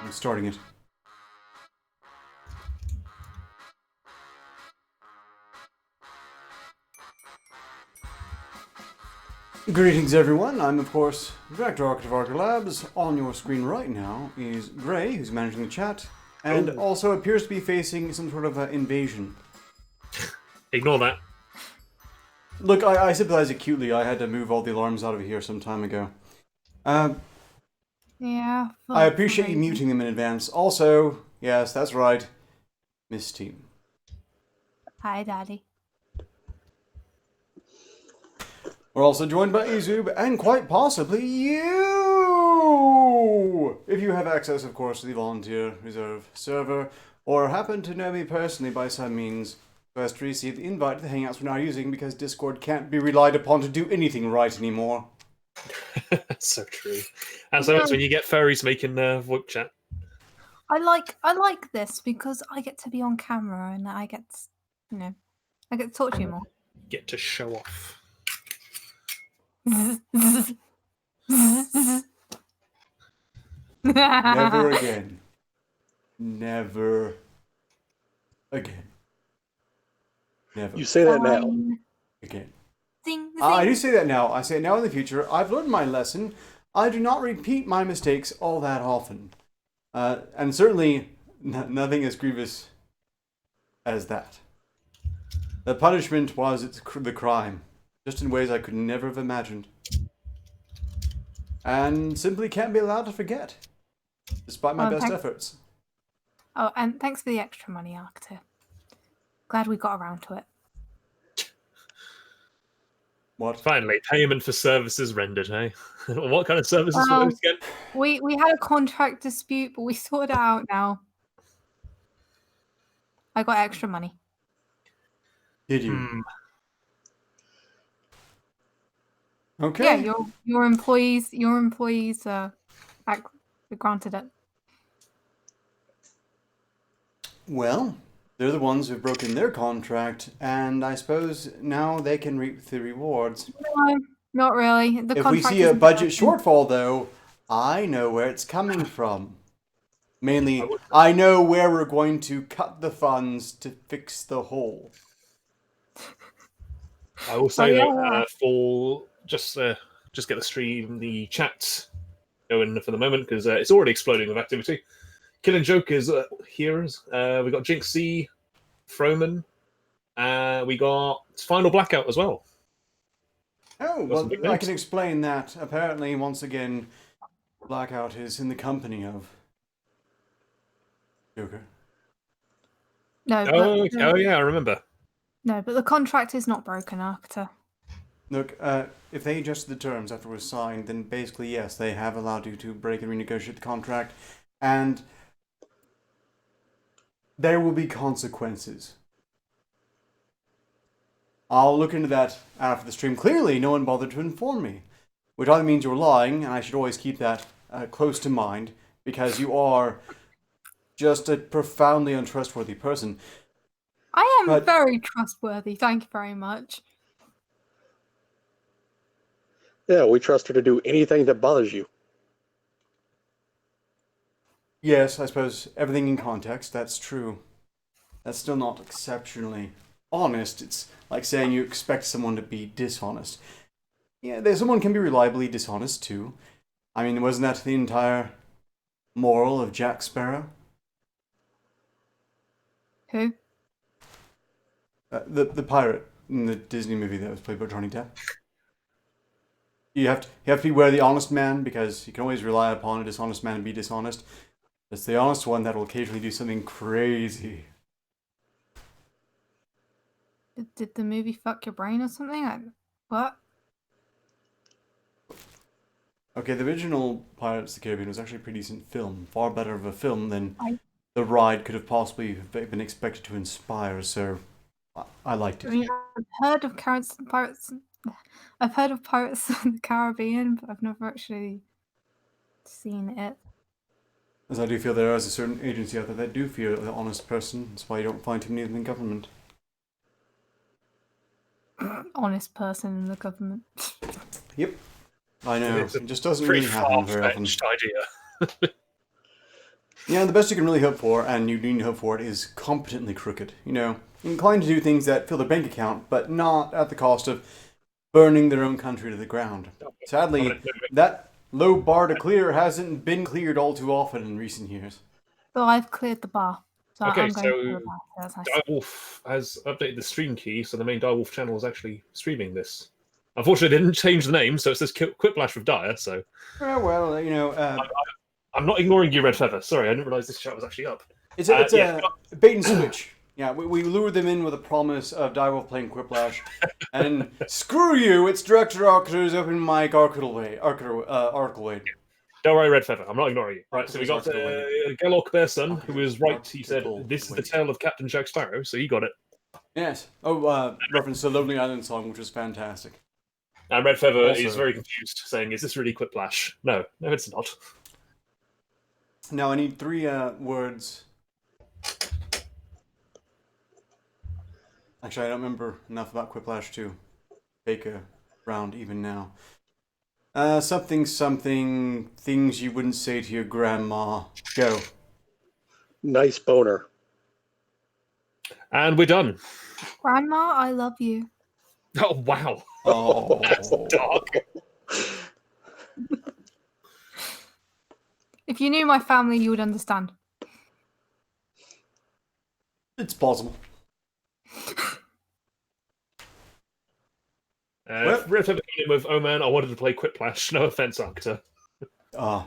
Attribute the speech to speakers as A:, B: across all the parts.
A: I'm starting it. Greetings, everyone. I'm, of course, Director Architect of Archer Labs. On your screen right now is Gray, who's managing the chat, and also appears to be facing some sort of invasion.
B: Ignore that.
A: Look, I sympathize acutely. I had to move all the alarms out of here some time ago.
C: Yeah.
A: I appreciate you muting them in advance. Also, yes, that's right, Miss Team.
C: Hi, Daddy.
A: We're also joined by Izub and quite possibly you! If you have access, of course, to the Volunteer Reserve server, or happen to know me personally by some means, first receive the invite to the Hangouts we're now using because Discord can't be relied upon to do anything right anymore.
B: That's so true. And so that's when you get furries making VoIP chat.
C: I like this because I get to be on camera and I get, I get to talk to you more.
B: Get to show off.
A: Never again. Never again. Never.
D: You say that now.
A: Again.
C: Zing, zing.
A: I do say that now. I say it now in the future. I've learned my lesson. I do not repeat my mistakes all that often. And certainly nothing as grievous as that. The punishment was the crime, just in ways I could never have imagined. And simply can't be allowed to forget, despite my best efforts.
C: Oh, and thanks for the extra money, Arctic. Glad we got around to it.
A: What?
B: Finally, payment for services rendered, hey? What kind of services were those again?
C: We had a contract dispute, but we sorted it out now. I got extra money.
A: Did you? Okay.
C: Yeah, your employees granted it.
A: Well, they're the ones who've broken their contract, and I suppose now they can reap the rewards.
C: No, not really.
A: If we see a budget shortfall, though, I know where it's coming from. Mainly, I know where we're going to cut the funds to fix the hole.
B: I will say that for just get the chat going for the moment because it's already exploding with activity. Killing Joke is here. We got Jinxie, Froman. We got Final Blackout as well.
A: Oh, well, I can explain that. Apparently, once again, Blackout is in the company of Joker.
C: No.
B: Oh yeah, I remember.
C: No, but the contract is not broken, Arctic.
A: Look, if they adjusted the terms after it was signed, then basically, yes, they have allowed you to break and renegotiate the contract, and there will be consequences. I'll look into that after the stream. Clearly, no one bothered to inform me, which either means you're lying, and I should always keep that close to mind, because you are just a profoundly untrustworthy person.
C: I am very trustworthy, thank you very much.
D: Yeah, we trust her to do anything that bothers you.
A: Yes, I suppose everything in context, that's true. That's still not exceptionally honest. It's like saying you expect someone to be dishonest. Yeah, someone can be reliably dishonest too. I mean, wasn't that the entire moral of Jack Sparrow?
C: Who?
A: The pirate in the Disney movie that was played by Johnny Depp. You have to beware the honest man, because you can always rely upon a dishonest man and be dishonest. It's the honest one that will occasionally do something crazy.
C: Did the movie fuck your brain or something? What?
A: Okay, the original Pirates of the Caribbean was actually a pretty decent film. Far better of a film than the ride could have possibly been expected to inspire, so I liked it.
C: I mean, I've heard of Pirates of the Caribbean, but I've never actually seen it.
A: As I do feel there is a certain agency out there that do fear the honest person. That's why you don't find too many of them in government.
C: Honest person in the government.
A: Yep. I know.
B: It's
A: it just doesn't really happen very often.
B: idea.
A: Yeah, the best you can really hope for, and you need to hope for it, is competently crooked. You know, inclined to do things that fill their bank account, but not at the cost of burning their own country to the ground. Sadly, that low bar to clear hasn't been cleared all too often in recent years.
C: So I've cleared the bar. So
B: Okay,
C: I'm going
B: so
C: to clear the bar. That's nice.
B: Direwolf has updated the stream key, so the main Direwolf channel is actually streaming this. Unfortunately, they didn't change the name, so it says Quiplash with Dire, so...
A: Well, you know...
B: I'm not ignoring you, Red Feather. Sorry, I didn't realise this chat was actually up.
A: It's a bait and switch. Yeah, we lured them in with a promise of Direwolf playing Quiplash, and screw you, it's Director Arctur's open mic article way.
B: Don't worry, Red Feather, I'm not ignoring you. Right, so we got Gelok Bearson, who was right. He said, this is the tale of Captain Jack Sparrow, so he got it.
A: Yes. Oh, reference to Lonely Island song, which was fantastic.
B: And Red Feather
A: Also-
B: is very confused, saying, is this really Quiplash? No, it's not.
A: Now I need 3 words. Actually, I don't remember enough about Quiplash to bake a round even now. Something, things you wouldn't say to your grandma. Go.
D: Nice boner.
B: And we're done.
C: Grandma, I love you.
B: Oh, wow.
A: Oh,
B: That's dark.
C: If you knew my family, you would understand.
A: it's possible.
B: Red Feather came in with, oh man, I wanted to play Quiplash. No offense, Arctor.
A: I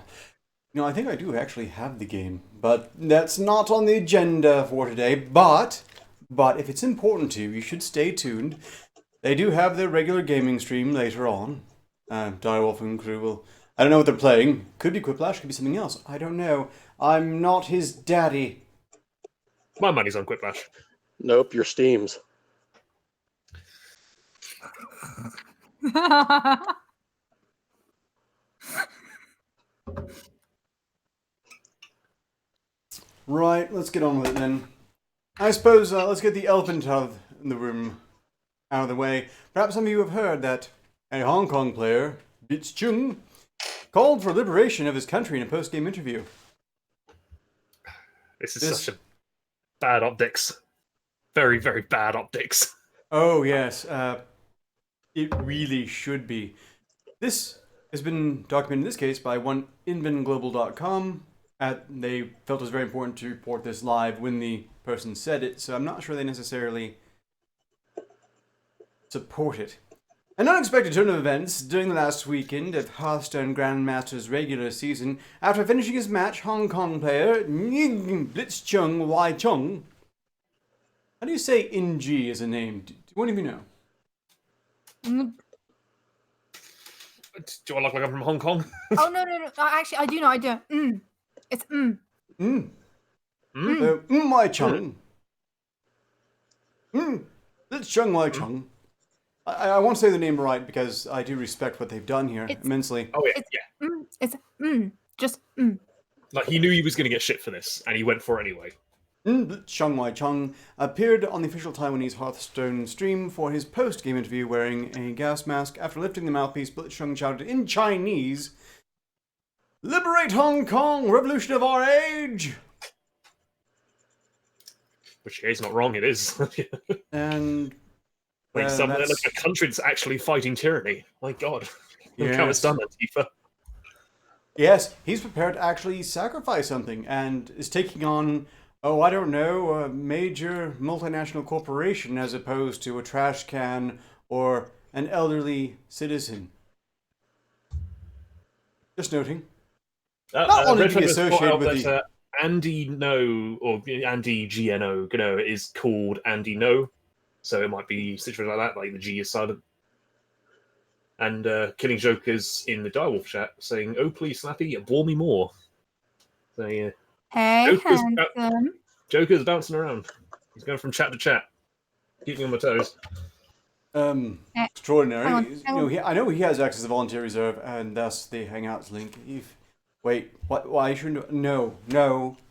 A: think I do actually have the game, but that's not on the agenda for today. But if it's important to you, you should stay tuned. They do have their regular gaming stream later on. Direwolf and crew will... I don't know what they're playing. Could be Quiplash, could be something else. I don't know. I'm not his daddy.
B: My money's on Quiplash.
D: Nope, your Steams.
A: Right, let's get on with it then. I suppose let's get the elephant out of the room out of the way. Perhaps some of you have heard that a Hong Kong player, Bitz Chung, called for liberation of his country in a post-game interview.
B: This is such a bad optics. Very, very bad optics.
A: Oh, yes. It really should be. This has been documented in this case by one invenglobal.com. They felt it was very important to report this live when the person said it, so I'm not sure they necessarily support it. An unexpected turn of events during the last weekend of Hearthstone Grandmaster's regular season, after finishing his match, Hong Kong player Blitzchung Wai Chung. How do you say NG as a name? Do one of you know?
B: Do I look like I'm from Hong Kong?
C: Oh, no. Actually, I do know. I do. It's
A: Wai Chung. Blitzchung Wai Chung. I won't say the name right because I do respect what they've done here immensely.
B: Oh, yeah.
C: It's just
B: Like, he knew he was going to get shit for this, and he went for it anyway.
A: Blitzchung Wai Chung appeared on the official Taiwanese Hearthstone stream for his post-game interview wearing a gas mask. After lifting the mouthpiece, Blitzchung shouted in Chinese, "Liberate Hong Kong, revolution of our age!"
B: Which, yeah, he's not wrong, it is.
A: And...
B: Like, like a country that's actually fighting tyranny. My God. Look how it's done, Antifa.
A: Yes, he's prepared to actually sacrifice something and is taking on, I don't know, a major multinational corporation as opposed to a trash can or an elderly citizen. Just noting. Not wanting to be associated with the...
B: Andy No, or Andy GNO, is called Andy No. So it might be situated like that, like the G is silent. And Killing Joker's in the Direwolf chat saying, "Oh, please, Slappy, bore me more." So, yeah.
C: hey, handsome.
B: Joker's bouncing around. He's going from chat to chat. Keeping on my toes.
A: Extraordinary.
C: Hang on.
A: I know he has access to Volunteer Reserve, and thus the Hangouts link. Wait, what? Why shouldn't... No,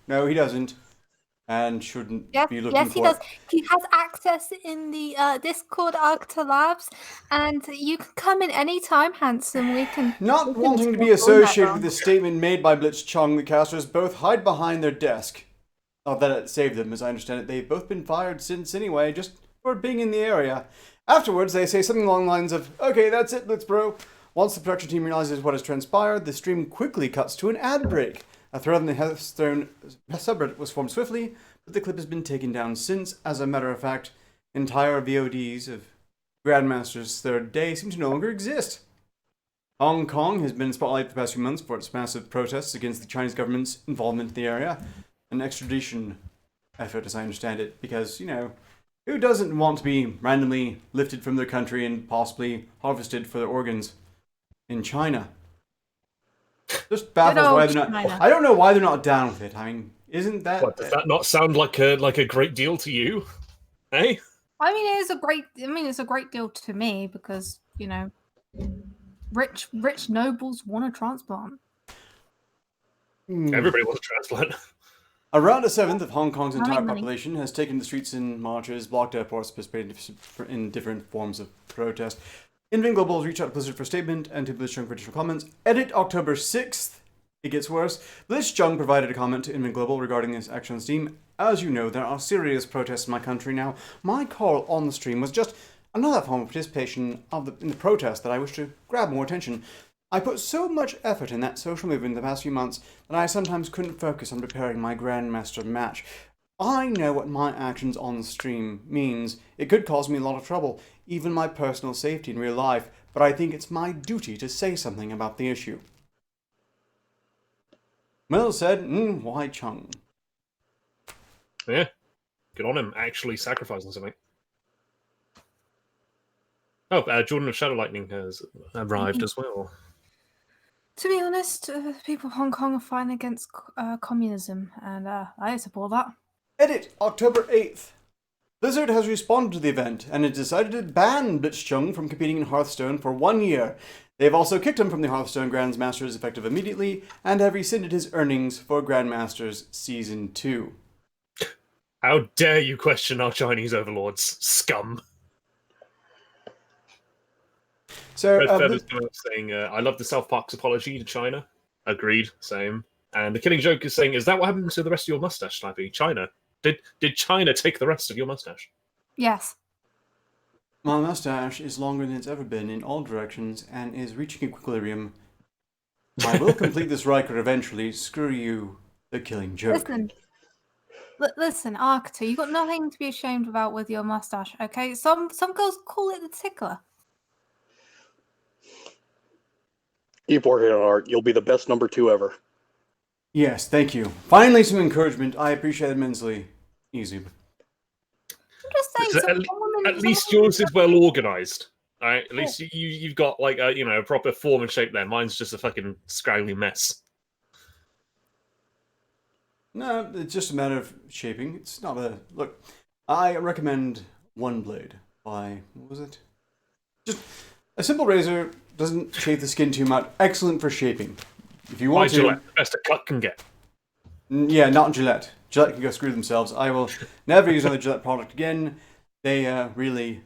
A: he doesn't. and shouldn't
C: Yes,
A: be looking
C: yes, he
A: for
C: does.
A: it.
C: He has access in the Discord Arcta Labs, and you can come in anytime, handsome. We can.
A: Not
C: we can
A: wanting to be
C: talk all night
A: associated with
C: long.
A: the statement made by Blitzchung, the casters both hide behind their desk. Not that it saved them, as I understand it. They've both been fired since anyway, just for being in the area. Afterwards, they say something along the lines of, "Okay, that's it, Blitz bro." Once the production team realizes what has transpired, the stream quickly cuts to an ad break. A thread on the Hearthstone subreddit was formed swiftly, but the clip has been taken down since. As a matter of fact, entire VODs of Grandmaster's third day seem to no longer exist. Hong Kong has been in spotlight the past few months for its massive protests against the Chinese government's involvement in the area. An extradition effort, as I understand it, because, who doesn't want to be randomly lifted from their country and possibly harvested for their organs in China? Just baffles why they're not.
C: China.
A: I don't know why they're not down with it. I mean, isn't that?
B: What, does that not sound like a great deal to you? Eh?
C: I mean, it's a great deal to me because rich nobles want a transplant.
B: Everybody wants a transplant.
A: Around a seventh of Hong Kong's entire
C: Money.
A: population has taken the streets in marches, blocked airports, participated in different forms of protest. Invin Global has reached out to Blizzard for a statement and to Blizzchung for additional comments. Edit October 6th. It gets worse. Blizzchung provided a comment to Invin Global regarding this action on Steam. As you know, there are serious protests in my country now. My call on the stream was just another form of participation in the protest that I wish to grab more attention. I put so much effort in that social movement the past few months that I sometimes couldn't focus on preparing my Grandmaster match. I know what my actions on the stream means. It could cause me a lot of trouble, even my personal safety in real life, but I think it's my duty to say something about the issue. Mill said, why Chung?
B: Yeah. Good on him, actually sacrificing something. Oh, Jordan of Shadow Lightning has arrived as well.
C: To be honest, people of Hong Kong are fighting against communism, and I support that.
A: Edit October 8th. Blizzard has responded to the event and has decided to ban Blitzchung from competing in Hearthstone for 1 year. They've also kicked him from the Hearthstone Grandmasters effective immediately and have rescinded his earnings for Grandmasters Season 2.
B: How dare you question our Chinese overlords, scum!
A: So,
B: Red Feather's coming up saying, I love the South Park's apology to China. Agreed, same. And the Killing Joke is saying, is that what happened to the rest of your mustache, Slappy? China? Did China take the rest of your mustache?
C: Yes.
A: my mustache is longer than it's ever been in all directions and is reaching equilibrium. I will complete this Riker eventually. Screw you, the Killing Joke.
C: Listen, Arcta, you got nothing to be ashamed about with your mustache, okay? Some girls call it the tickler.
D: Keep working on art. You'll be the best number 2 ever.
A: Yes, thank you. Finally, some encouragement. I appreciate it immensely. Easy.
C: I'm just saying,
B: At least yours is well organized. All right, at least you've got like a proper form and shape there. Mine's just a fucking scraggly mess.
A: No, it's just a matter of shaping. It's not a look. I recommend One Blade by what was it? Just a simple razor, doesn't shave the skin too much. Excellent for shaping. If you want to,
B: Gillette, the best a cut can get.
A: Yeah, not Gillette. Gillette can go screw themselves. I will never use another Gillette product again. They really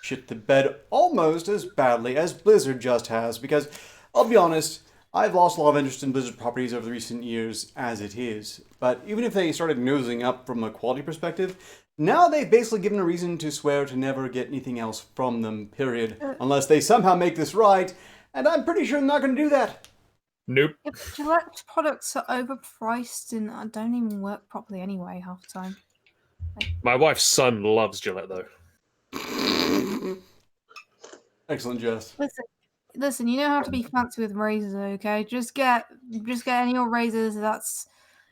A: shit the bed almost as badly as Blizzard just has. Because I'll be honest, I've lost a lot of interest in Blizzard properties over the recent years as it is. But even if they started nosing up from a quality perspective, now they've basically given a reason to swear to never get anything else from them, period. Unless they somehow make this right, and I'm pretty sure they're not going to do that.
B: Nope.
C: Gillette products are overpriced and don't even work properly anyway half the time.
B: My wife's son loves Gillette though.
A: Excellent, Jess.
C: Listen, you know how to be fancy with razors, okay? Just get any old razors.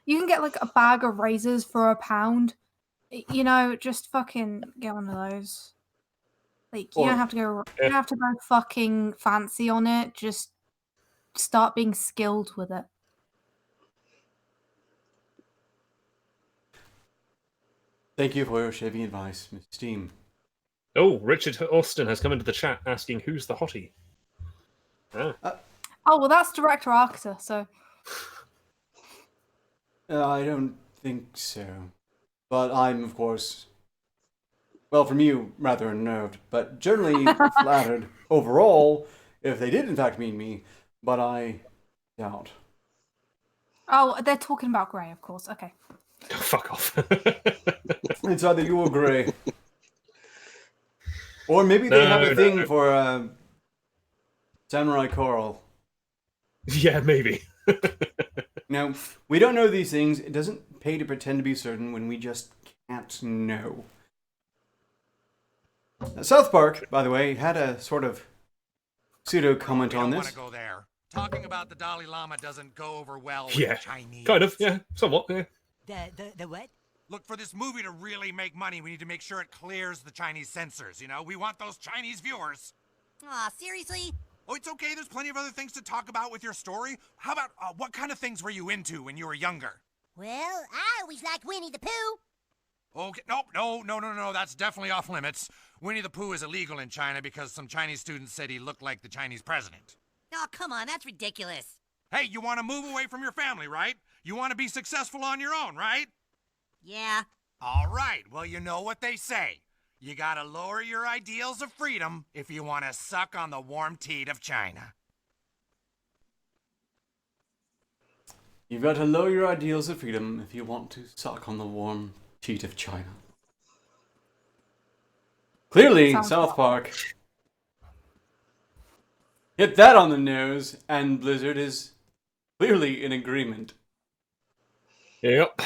C: You can get like a bag of razors for £1. Just fucking get one of those. Like you don't have to go fucking fancy on it. Just start being skilled with it.
A: Thank you for your shaving advice, Miss Steam.
B: Oh, Richard Austin has come into the chat asking who's the hottie.
C: Oh, well, that's Director Arcta, so...
A: I don't think so. But I'm, of course, well, from you, rather unnerved, but generally flattered overall if they did in fact mean me, but I doubt.
C: Oh, they're talking about Grey, of course. Okay.
B: Fuck off.
A: It's either you or Gray. Or maybe they have
B: No,
A: a thing for Samurai Coral.
B: Yeah, maybe.
A: Now, we don't know these things. It doesn't pay to pretend to be certain when we just can't know. South Park, by the way, had a sort of pseudo comment
E: We
A: on
E: don't want
A: this.
E: to go there. Talking about the Dalai Lama doesn't go over well with
B: Yeah,
E: the Chinese.
B: kind of. Yeah, somewhat. Yeah.
F: The what?
E: Look, for this movie to really make money, we need to make sure it clears the Chinese censors, you know? We want those Chinese viewers.
F: Aw, seriously?
E: Oh, it's okay. There's plenty of other things to talk about with your story. How about, what kind of things were you into when you were younger?
F: Well, I always liked Winnie the Pooh.
E: Okay, no, that's definitely off limits. Winnie the Pooh is illegal in China because some Chinese students said he looked like the Chinese president.
F: Oh, come on, that's ridiculous.
E: Hey, you want to move away from your family, right? You want to be successful on your own, right?
F: Yeah.
E: All right, well, you know what they say. You gotta lower your ideals of freedom if you want to suck on the warm teat of China.
A: You've got to lower your ideals of freedom if you want to suck on the warm teat of China. Clearly,
C: Sounds
A: South
C: wrong.
A: Park hit that on the nose, and Blizzard is clearly in agreement.
B: Yep.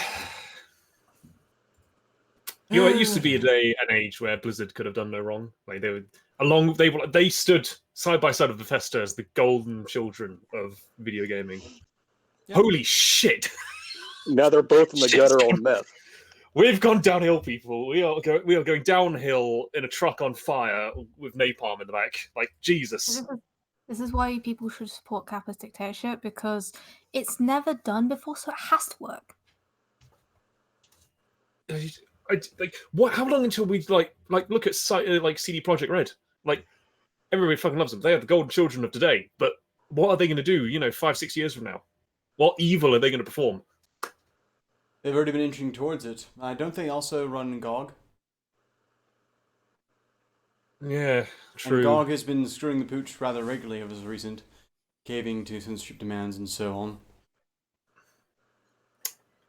B: You know, it used to be an age where Blizzard could have done no wrong. Like they stood side by side with Bethesda as the golden children of video gaming.
G: Yeah.
B: Holy shit!
D: Now they're both in the gutter on meth.
B: We've gone downhill, people. We are going downhill in a truck on fire with napalm in the back. Like Jesus.
C: This is why people should support Kappa's dictatorship, because it's never done before, so it has to work.
B: Like what? How long until we like look at like CD Projekt Red? Like everybody fucking loves them. They are the golden children of today. But what are they going to do? 5-6 years from now, what evil are they going to perform?
A: They've already been inching towards it. Don't they also run GOG?
B: Yeah, true.
A: And GOG has been screwing the pooch rather regularly as recent, caving to censorship demands and so on.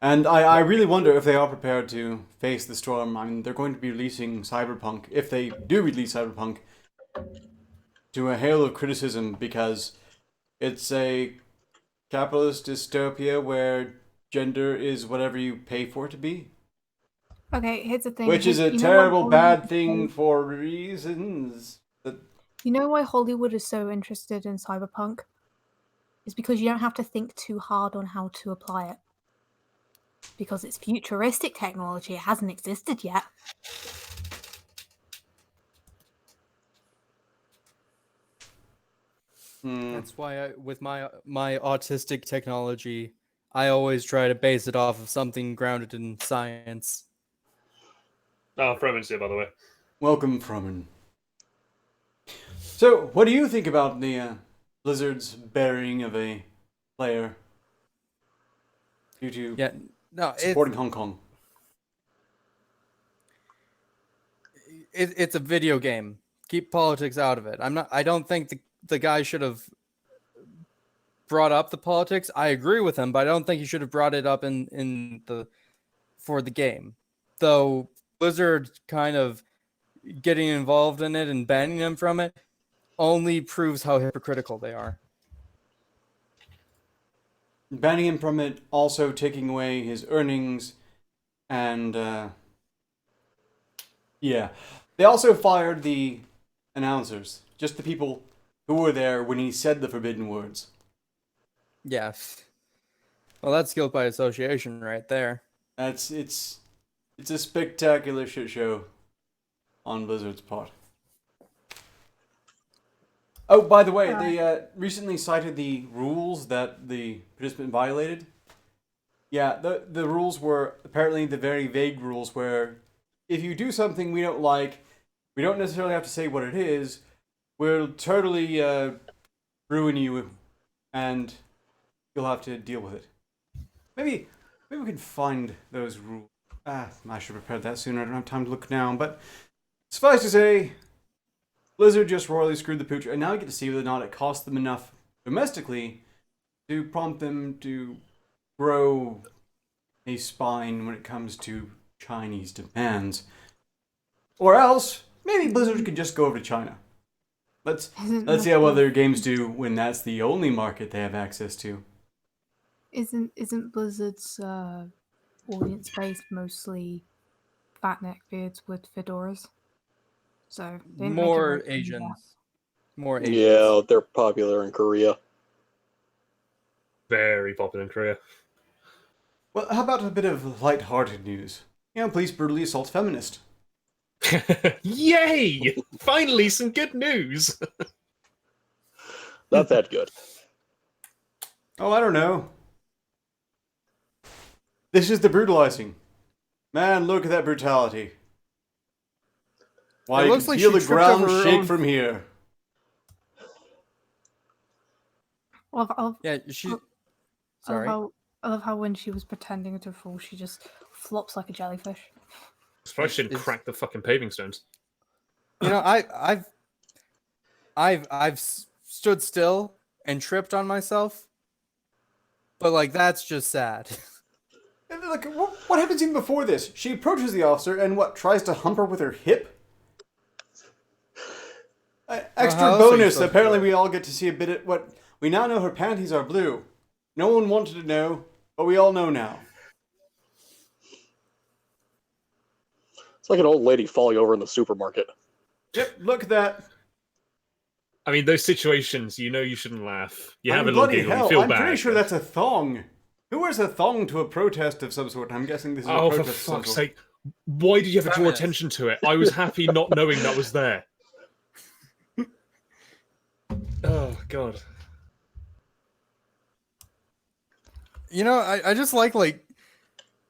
A: And I really wonder if they are prepared to face the storm. I mean, they're going to be releasing Cyberpunk, if they do release Cyberpunk, to a hail of criticism because it's a capitalist dystopia where gender is whatever you pay for it to be.
C: Okay, here's the thing.
A: Which is a
C: You know
A: terrible,
C: why
A: bad
C: Hollywood-
A: thing for reasons that...
C: You know why Hollywood is so interested in cyberpunk? It's because you don't have to think too hard on how to apply it. Because it's futuristic technology, it hasn't existed yet.
G: That's why with my autistic technology, I always try to base it off of something grounded in science.
B: Oh, Fremen's here, by the way.
A: Welcome, Fruman. So, what do you think about the Blizzard's burying of a player due to
G: Yeah, no,
A: supporting Hong Kong?
G: it's a video game. Keep politics out of it. I don't think the guy should have brought up the politics. I agree with him, but I don't think he should have brought it up for the game. Though Blizzard kind of getting involved in it and banning him from it only proves how hypocritical they are.
A: Banning him from it, also taking away his earnings, and yeah. They also fired the announcers, just the people who were there when he said the forbidden words.
G: Yeah. Well, that's guilt by association right there.
A: It's a spectacular shit show on Blizzard's part. Oh, by the way, they recently cited the rules that the participant violated. Yeah, the rules were apparently the very vague rules where if you do something we don't like, we don't necessarily have to say what it is. We'll totally ruin you, and you'll have to deal with it. Maybe we can find those rules. I should have prepared that sooner. I don't have time to look now. But suffice to say, Blizzard just royally screwed the pooch, and now I get to see whether or not it cost them enough domestically to prompt them to grow a spine when it comes to Chinese demands. Or else, maybe Blizzard could just go over to China. Let's see how well their games do when that's the only market they have access to.
C: Isn't Blizzard's audience base mostly fat neckbeards with fedoras? So they didn't make it
G: More
C: work for
G: Asians. More Asians.
D: Yeah, they're popular in Korea.
B: Very popular in Korea.
A: Well, how about a bit of light-hearted news? Police brutally assault feminist.
B: Yay! Finally, some good news.
D: Not that good.
A: Oh, I don't know. This is the brutalizing. Man, look at that brutality. Why,
G: It
A: you
G: looks
A: can
G: like
A: feel
G: she
A: the
G: tripped
A: ground
G: over her
A: shake
G: own-
A: from here.
G: Yeah, she.
C: I love
G: Sorry.
C: I love how when she was pretending to fall, she just flops like a jellyfish.
B: Surprised she didn't
G: It's-
B: crack the fucking paving stones.
G: You know, I've stood still and tripped on myself, but like that's just sad.
A: And look, what happens even before this? She approaches the officer and tries to hump her with her hip? Extra
G: how else are you
A: bonus,
G: supposed to
A: apparently
G: do it?
A: we all get to see a bit of what... We now know her panties are blue. No one wanted to know, but we all know now.
D: It's like an old lady falling over in the supermarket.
A: Yep, look at that.
B: I mean, those situations, you know you shouldn't laugh. You have a
A: I mean,
B: little
A: bloody
B: giggle, you
A: hell,
B: feel
A: I'm
B: bad.
A: pretty sure
B: but-
A: that's a thong. Who wears a thong to a protest of some sort? I'm guessing this is a
B: Oh, for
A: protest of some
B: fuck's
A: sort.
B: sake. Why did you have to draw
G: Feminist.
B: attention to it? I was happy not knowing that was there. Oh, God.
G: You know, I just like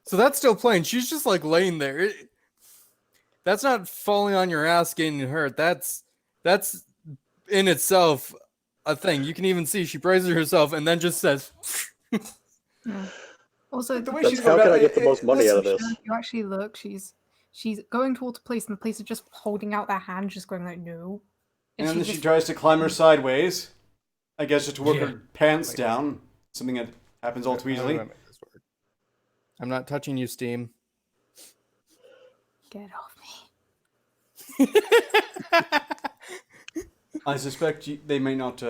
G: so that's still playing. She's just like laying there. That's not falling on your ass getting hurt. That's in itself a thing. You can even see she braces herself and then just says
C: Yeah. Also,
A: The way
D: That's
A: she's
D: how
A: going
D: can I
A: about
D: get the most money out of this?
C: if you actually look, she's going towards the police, and the police are just holding out their hand, just going like, "No."
A: And then
C: she's
A: she
C: just-
A: tries to climb her sideways. I guess just to work
B: Yeah.
A: her pants down. Something that happens all too
G: How do
A: easily.
G: I make this work? I'm not touching you, Steam.
C: Get off me.
A: I suspect they may not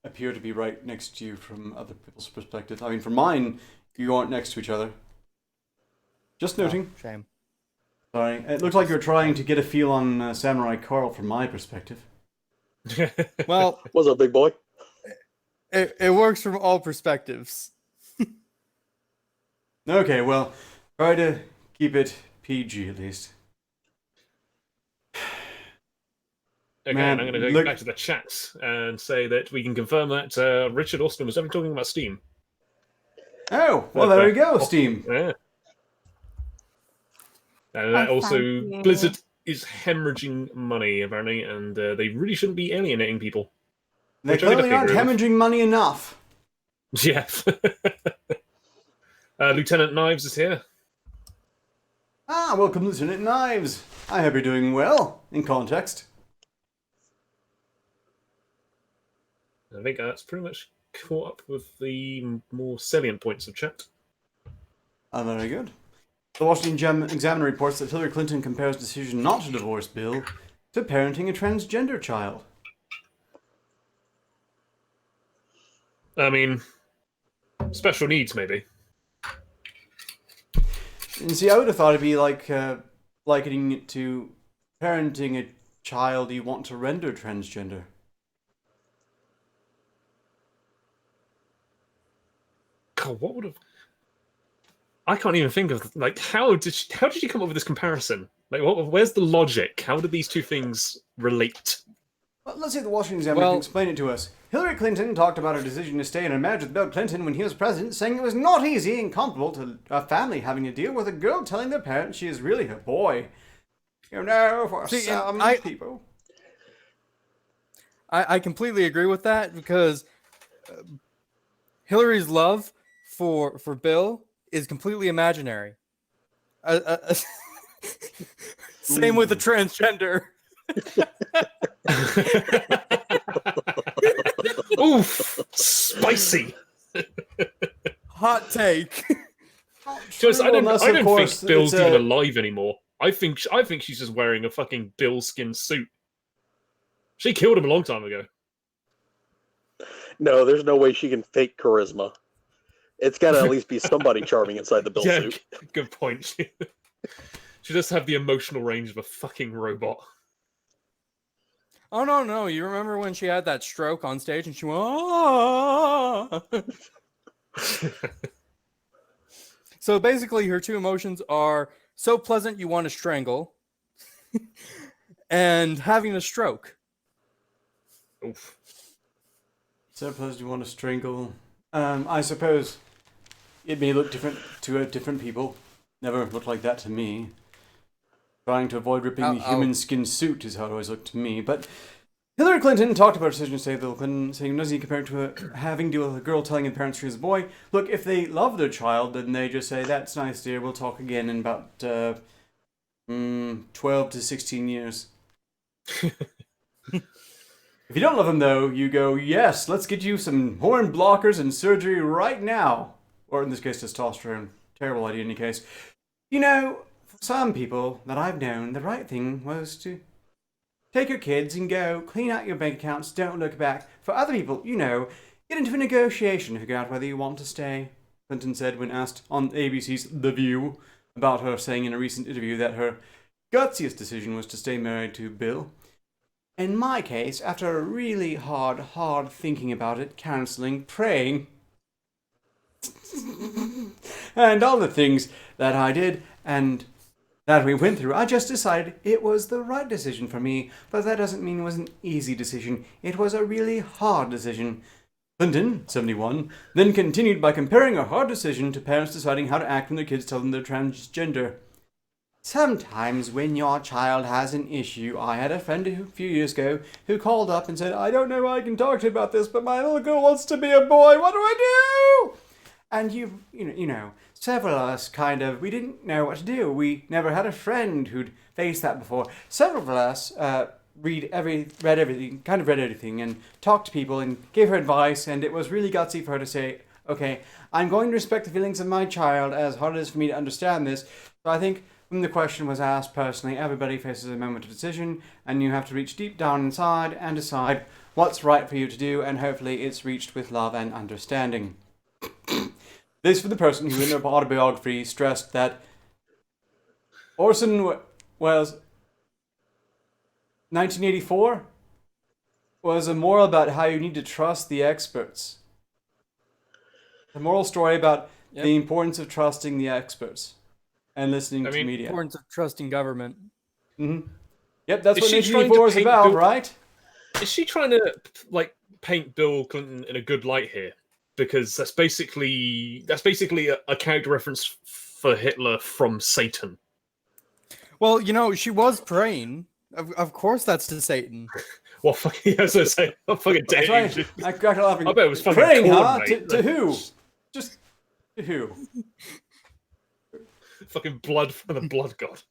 A: appear to be right next to you from other people's perspective. I mean, from mine, you aren't next to each other. Just noting.
G: Oh, shame.
A: Sorry. It looked like you were trying to get a feel on Samurai Carl from my perspective.
G: Well,
D: What's up, big boy?
G: it works from all perspectives.
A: Okay, well, try to keep it PG at least.
B: Okay,
A: Man,
B: and I'm going to go
A: look-
B: back to the chat and say that we can confirm that Richard Austin was definitely talking about Steam.
A: Oh, well, there you go, Steam.
B: Yeah. And that
C: Oh,
B: also,
C: thank you.
B: Blizzard is hemorrhaging money, apparently, and they really shouldn't be alienating people.
A: They
B: Which I get a
A: clearly aren't
B: figure of.
A: hemorrhaging money enough.
B: Yeah. Lieutenant Knives is here.
A: Ah, welcome, Lieutenant Knives. I hope you're doing well, in context.
B: I think that's pretty much caught up with the more salient points of chat.
A: Ah, very good. The Washington Examiner reports that Hillary Clinton compares decision not to divorce Bill to parenting a transgender child.
B: I mean, special needs, maybe.
A: And see, I would have thought it'd be like likening it to parenting a child you want to render transgender.
B: God, what would have? I can't even think of like how did you come up with this comparison? Like, where's the logic? How do these two things relate?
A: Well, let's see if the Washington Examiner
G: Well-
A: can explain it to us. Hillary Clinton talked about her decision to stay in a marriage with Bill Clinton when he was president, saying it was not easy and comparable to a family having to deal with a girl telling their parents she is really her boy. You know, for
G: See, and
A: some
G: I-
A: people.
G: I completely agree with that because Hillary's love for Bill is completely imaginary. Same with the transgender.
B: Oof, spicy.
G: Hot take.
B: Just, I
A: unless,
B: don't
A: of course,
B: think Bill's
A: it's
B: even
A: a-
B: alive anymore. I think she's just wearing a fucking Bill skin suit. She killed him a long time ago.
D: No, there's no way she can fake charisma. It's got to at least be somebody charming inside the Bill
B: Yeah,
D: suit.
B: good point. She does have the emotional range of a fucking robot.
G: Oh no! You remember when she had that stroke on stage and she went, "Ah!" So basically, her two emotions are so pleasant you want to strangle, and having a stroke.
B: Oof.
A: So suppose you want to strangle. I suppose it may look different to different people. Never looked like that to me. Trying to avoid ripping the human skin suit is how it always looked to me. But Hillary Clinton talked about her decision to say Bill Clinton, saying doesn't compare it to having to deal with a girl telling the parents she was a boy. Look, if they love their child, then they just say, "That's nice, dear. We'll talk again in about 12 to 16 years." If you don't love them, though, you go, "Yes, let's get you some hormone blockers and surgery right now." Or in this case, testosterone. Terrible idea in any case. You know, for some people that I've known, the right thing was to take your kids and go clean out your bank accounts, don't look back. For other people, you know, get into a negotiation to figure out whether you want to stay. Clinton said when asked on ABC's The View about her saying in a recent interview that her gutsiest decision was to stay married to Bill. In my case, after really hard thinking about it, counseling, praying, and all the things that I did and that we went through, I just decided it was the right decision for me, but that doesn't mean it was an easy decision. It was a really hard decision. Clinton, 71, then continued by comparing a hard decision to parents deciding how to act when their kids tell them they're transgender. Sometimes when your child has an issue, I had a friend a few years ago who called up and said, "I don't know how I can talk to you about this, but my little girl wants to be a boy. What do I do?" And you know, several of us we didn't know what to do. We never had a friend who'd faced that before. Several of us read everything and talked to people and gave her advice, and it was really gutsy for her to say, "Okay, I'm going to respect the feelings of my child as hard as it is for me to understand this." So I think when the question was asked personally, everybody faces a moment of decision, and you have to reach deep down inside and decide what's right for you to do, and hopefully it's reached with love and understanding. This for the person who in their autobiography stressed that Orson Welles' 1984 was a moral about how you need to trust the experts. A moral story about the importance of trusting the experts and listening to media.
G: The importance of trusting government.
A: Mm-hmm. Yep, that's what
B: Is she
A: 1984 is
B: trying to
A: about,
B: paint
A: right?
B: Is she trying to paint Bill Clinton in a good light here? Because that's basically a character reference for Hitler from Satan.
G: Well, you know, she was praying. Of course, that's to Satan.
B: Well, fucking, yeah, I was gonna say, I'm fucking dead.
A: That's right. I cracked laughing.
B: I bet it was fucking
A: praying,
B: corn,
A: huh?
B: mate.
A: To who? Just to who?
B: Fucking blood from the blood god.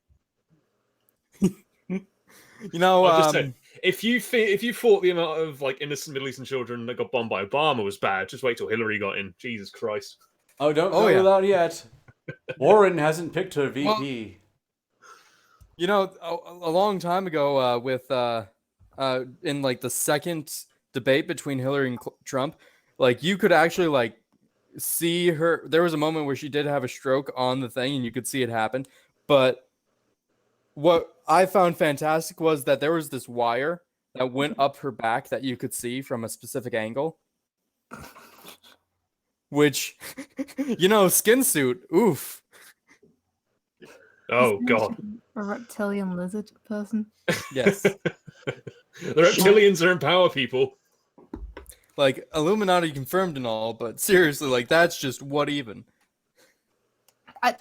G: You know,
B: I'm just saying, if you thought the amount of innocent Middle Eastern children that got bombed by Obama was bad, just wait till Hillary got in. Jesus Christ!
A: Oh, don't go out yet. Warren hasn't picked her VP.
G: Well, you know, a long time ago, with in the second debate between Hillary and Trump, you could actually see her. There was a moment where she did have a stroke on the thing, and you could see it happen. But what I found fantastic was that there was this wire that went up her back that you could see from a specific angle. Which, you know, skin suit, oof.
B: Oh, God.
C: A reptilian lizard person?
G: Yes.
B: The reptilians are in power, people.
G: Illuminati confirmed and all, but seriously, that's just what even.
C: I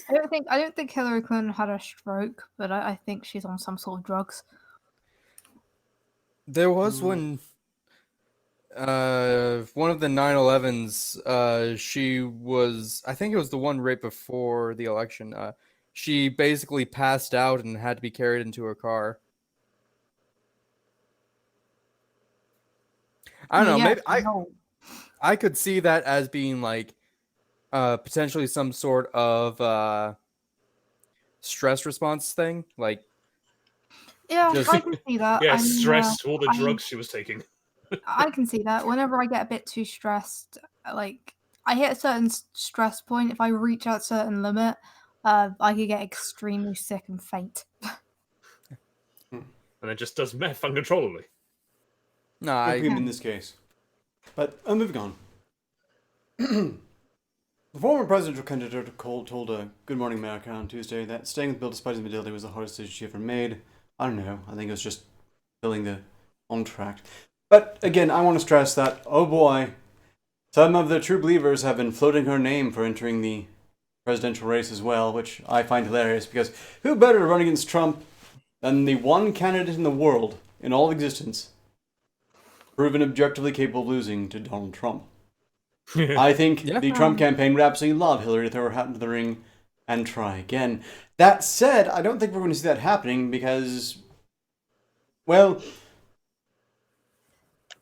C: don't think Hillary Clinton had a stroke, but I think she's on some sort of drugs.
G: There was when One of the 9/11s, she was, I think it was the one right before the election. She basically passed out and had to be carried into her car. I don't know.
C: Yeah,
G: Maybe
C: no.
G: I could see that as being like potentially some sort of stress response thing. Like,
C: Yeah,
G: just
C: I can see that.
B: Yeah,
C: I mean,
B: stressed all the
C: I-
B: drugs she was taking.
C: I can see that. Whenever I get a bit too stressed, like I hit a certain stress point. If I reach that certain limit, I could get extremely sick and faint.
B: And then just does meth uncontrollably.
G: no, I
A: Opium in this case. But moving on. The former presidential candidate told Good Morning America on Tuesday that staying with Bill despite his infidelity was the hardest decision she ever made. I don't know. I think it was just filling the contract. But again, I want to stress that, oh boy, some of the true believers have been floating her name for entering the presidential race as well, which I find hilarious because who better to run against Trump than the one candidate in the world, in all existence, proven objectively capable of losing to Donald Trump? I think
G: Yeah.
A: the Trump campaign would absolutely love Hillary to throw her hat into the ring and try again. That said, I don't think we're going to see that happening because, well,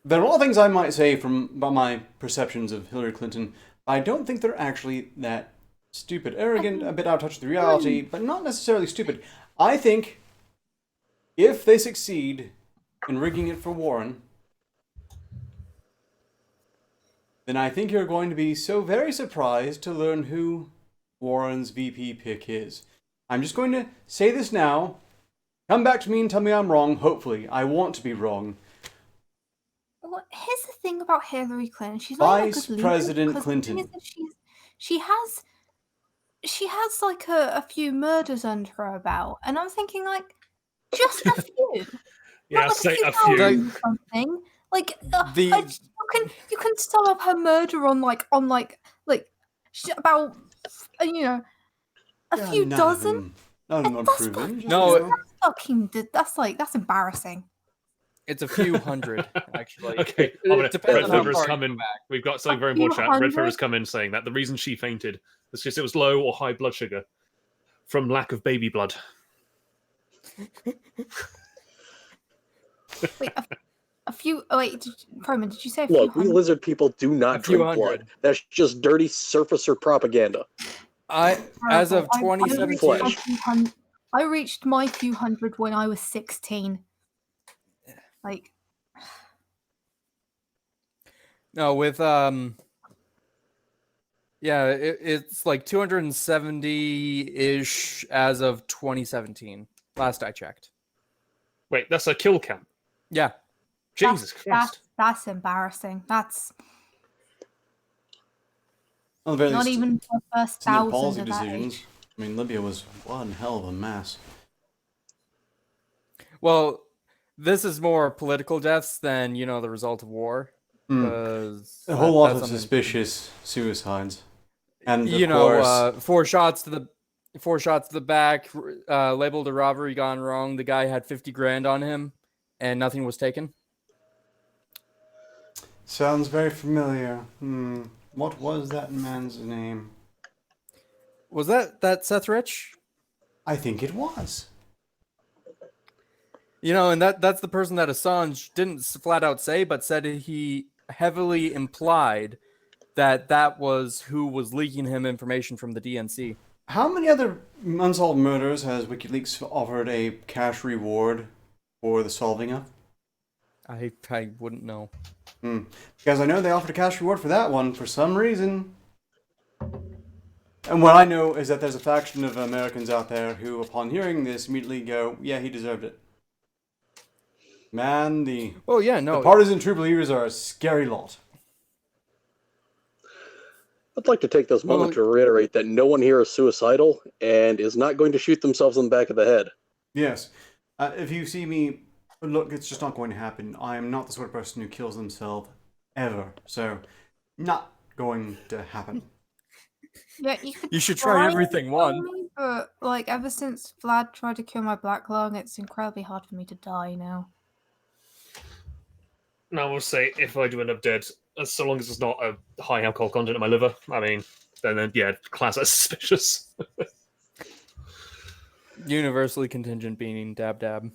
A: there are a lot of things I might say about my perceptions of Hillary Clinton. I don't think they're actually that stupid. Arrogant, a bit out of touch with reality, but not necessarily stupid. I think if they succeed in rigging it for Warren, then I think you're going to be so very surprised to learn who Warren's VP pick is. I'm just going to say this now. Come back to me and tell me I'm wrong, hopefully. I want to be wrong.
C: Well, here's the thing about Hillary Clinton. She's not even a
A: Vice
C: good leader
A: President
C: because the thing
A: Clinton.
C: is that she has like a few murders under her belt, and I'm thinking like just a few.
B: Yeah,
C: Not like
B: say a
C: thousand
B: few.
C: or something. Like
G: The-
C: you can sum up her murder on about a few
A: None of
C: dozen.
A: them. None of them are
C: That's
A: proven. Just,
G: No,
A: you know.
C: That's embarrassing.
G: it's a few hundred actually.
B: Okay,
G: It depends
B: Red
G: on how
B: Feather's
G: far you
B: come
G: go
B: in.
G: back.
B: We've got something very
C: few
B: important chat. Red
C: hundred?
B: Feather's come in saying that the reason she fainted was because it was low or high blood sugar from lack of baby blood.
C: Wait, a few. Oh, wait, Croman, did you say a few
D: Look, we
C: hundred?
D: lizard people do
G: A
D: not
G: few
D: drink blood.
G: hundred.
D: That's just dirty surfacer propaganda.
G: As of
C: Terrible.
G: 2017,
C: I reached my few hundred when I was 16. Like,
G: no, with yeah, it's like 270-ish as of 2017. Last I checked.
B: Wait, that's a kill count.
G: Yeah.
B: Jesus Christ.
C: that's embarrassing. That's
A: Well, at the very
C: not
A: least,
C: even the first
A: it's not
C: 1,000
A: policy
C: of that
A: decisions.
C: age.
A: I mean, Libya was one hell of a mess.
G: Well, this is more political deaths than, the result of war. Because
A: A whole lot of suspicious suicides. And of course,
G: 4 shots to the back, labeled a robbery gone wrong. The guy had 50 grand on him, and nothing was taken.
A: sounds very familiar. What was that man's name?
G: Was that Seth Rich?
A: I think it was.
G: And that's the person that Assange didn't flat out say, but said he heavily implied that was who was leaking him information from the DNC.
A: How many other unsolved murders has WikiLeaks offered a cash reward for the solving of?
G: I wouldn't know.
A: Because I know they offered a cash reward for that one for some reason. And what I know is that there's a faction of Americans out there who, upon hearing this, immediately go, yeah, he deserved it. Man, the partisan true believers are a scary lot.
D: I'd like to take this moment to reiterate that no one here is suicidal and is not going to shoot themselves in the back of the head.
A: Yes. If you see me, look, it's just not going to happen. I am not the sort of person who kills themselves ever. So, not going to happen.
C: Yeah,
G: You should try everything one.
C: But ever since Vlad tried to kill my black lung, it's incredibly hard for me to die now.
B: No, I will say if I do end up dead, so long as it's not a high alcohol content in my liver, I mean, then yeah, class as suspicious.
G: Universally contingent being dab dab.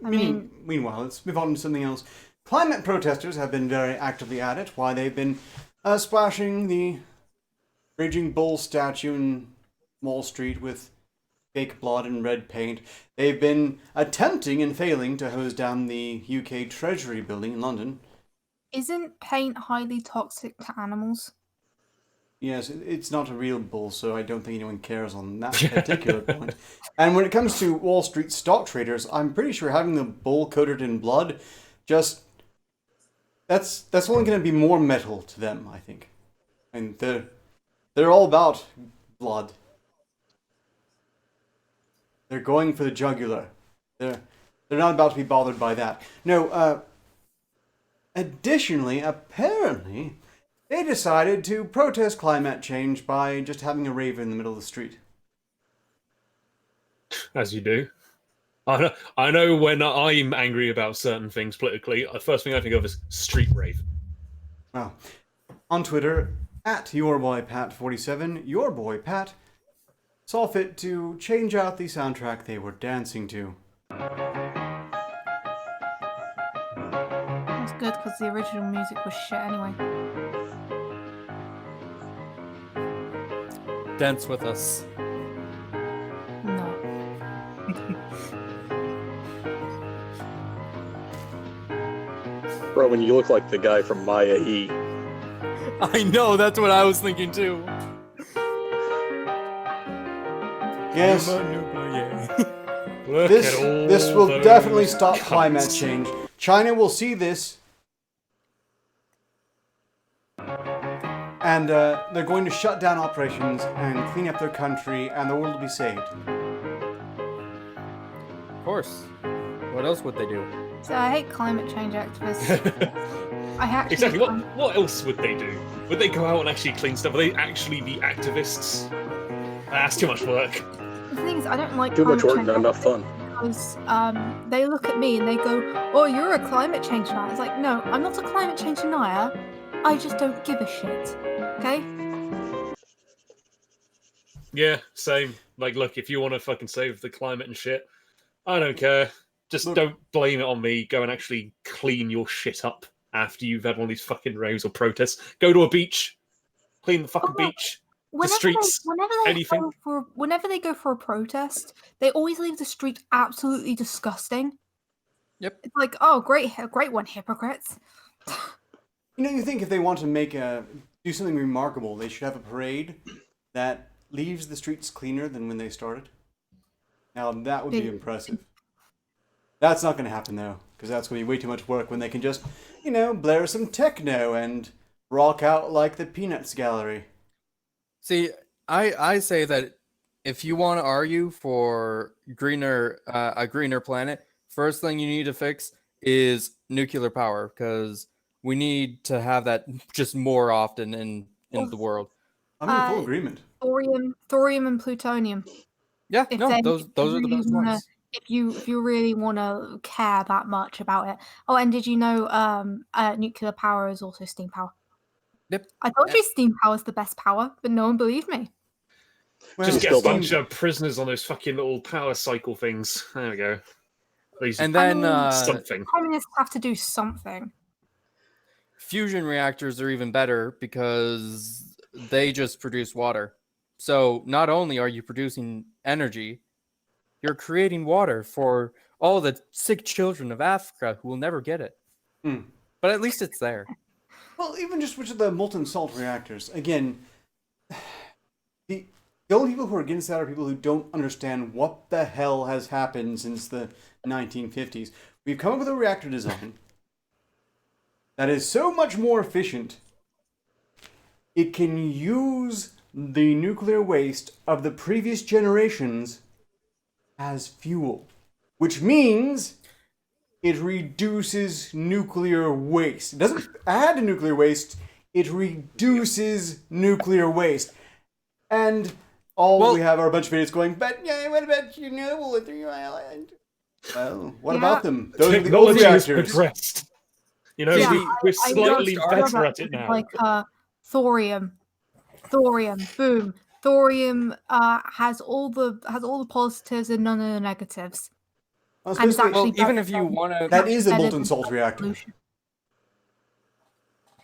A: Meanwhile, let's move on to something else. Climate protesters have been very actively at it. Why they've been splashing the Raging Bull statue in Wall Street with fake blood and red paint. They've been attempting and failing to hose down the UK Treasury building in London.
C: Isn't paint highly toxic to animals?
A: Yes, it's not a real bull, so I don't think anyone cares on that particular point. And when it comes to Wall Street stock traders, I'm pretty sure having the bull coated in blood, just that's only going to be more metal to them, I think. And they're all about blood. They're going for the jugular. They're not about to be bothered by that. No. Additionally, apparently, they decided to protest climate change by just having a rave in the middle of the street.
B: As you do. I know when I'm angry about certain things politically, the first thing I think of is street rave.
A: Well, on Twitter, at yourboypat47, your boy Pat saw fit to change out the soundtrack they were dancing to.
C: That's good because the original music was shit anyway.
G: Dance with us.
C: No.
D: Bro, when you look like the guy from Maya E.
G: I know, that's what I was thinking too.
A: Yes,
B: Look
A: this
B: at all
A: this will
B: those
A: definitely stop
B: cunts.
A: climate change. China will see this, and they're going to shut down operations and clean up their country, and the world will be saved.
G: Of course. What else would they do?
C: So I hate climate change activists. I actually
B: Exactly. What else would they do? Would they go out and actually clean stuff? Would they actually be activists? That's too much work.
C: The thing is, I don't like
D: Too much
C: climate
D: work,
C: change
D: not enough fun.
C: because they look at me and they go, "Oh, you're a climate change denier." It's like, no, I'm not a climate change denier. I just don't give a shit. Okay?
B: Yeah, same. Like, look, if you want to fucking save the climate and shit, I don't care. Just
A: Look-
B: don't blame it on me. Go and actually clean your shit up after you've had one of these fucking raves or protests. Go to a beach. Clean the fucking
C: Oh, well,
B: beach.
C: Whenever
B: anything.
C: whenever they go for a protest, they always leave the street absolutely disgusting.
G: Yep.
C: It's like, oh, great one, hypocrites.
A: You know, you think if they want to do something remarkable, they should have a parade that leaves the streets cleaner than when they started. Now, that would be
C: They-
A: impressive. That's not going to happen, though, because that's going to be way too much work when they can just, blare some techno and rock out like the Peanuts Gallery.
G: See, I say that if you want to argue for a greener planet, first thing you need to fix is nuclear power, because we need to have that just more often in the world.
A: I'm in full
C: Uh,
A: agreement.
C: Thorium and plutonium.
G: Yeah,
C: If
G: no,
C: they-
G: those
C: if
G: are
C: you
G: the
C: really
G: best
C: wanna-
G: ones.
C: If you really want to care that much about it. Oh, and did you know nuclear power is also steam power?
G: Yep.
C: I told you steam power is the best power, but no one believed me.
A: Well,
B: Just get
D: still
B: a bunch
D: don't.
B: of prisoners on those fucking little power cycle things. There we go. These
G: And then
B: something.
C: Communists have to do something.
G: fusion reactors are even better because they just produce water. So not only are you producing energy, you're creating water for all the sick children of Africa who will never get it.
A: Hmm.
G: But at least it's there.
A: Well, even just with the molten salt reactors, again, the only people who are against that are people who don't understand what the hell has happened since the 1950s. We've come up with a reactor design that is so much more efficient. It can use the nuclear waste of the previous generations as fuel, which means it reduces nuclear waste. It doesn't add to nuclear waste, it reduces nuclear waste. And all we have are a bunch of idiots going, but yeah, what about Chernobyl and 3 Island? Well, what
C: Yeah.
A: about them? Those are the old
B: Technology has
A: reactors.
B: progressed. You know,
C: Yeah,
B: we're
C: I
B: slightly
C: noticed
B: better
C: that
B: at it now.
C: Like thorium, boom. Thorium has all the positives and none of the negatives.
A: Well,
C: And it's
A: supposed to be-
C: actually
G: Well, even
C: better
G: if you
C: than-
G: want to,
A: that is a
C: better
A: molten
C: than
A: salt reactor.
C: pollution.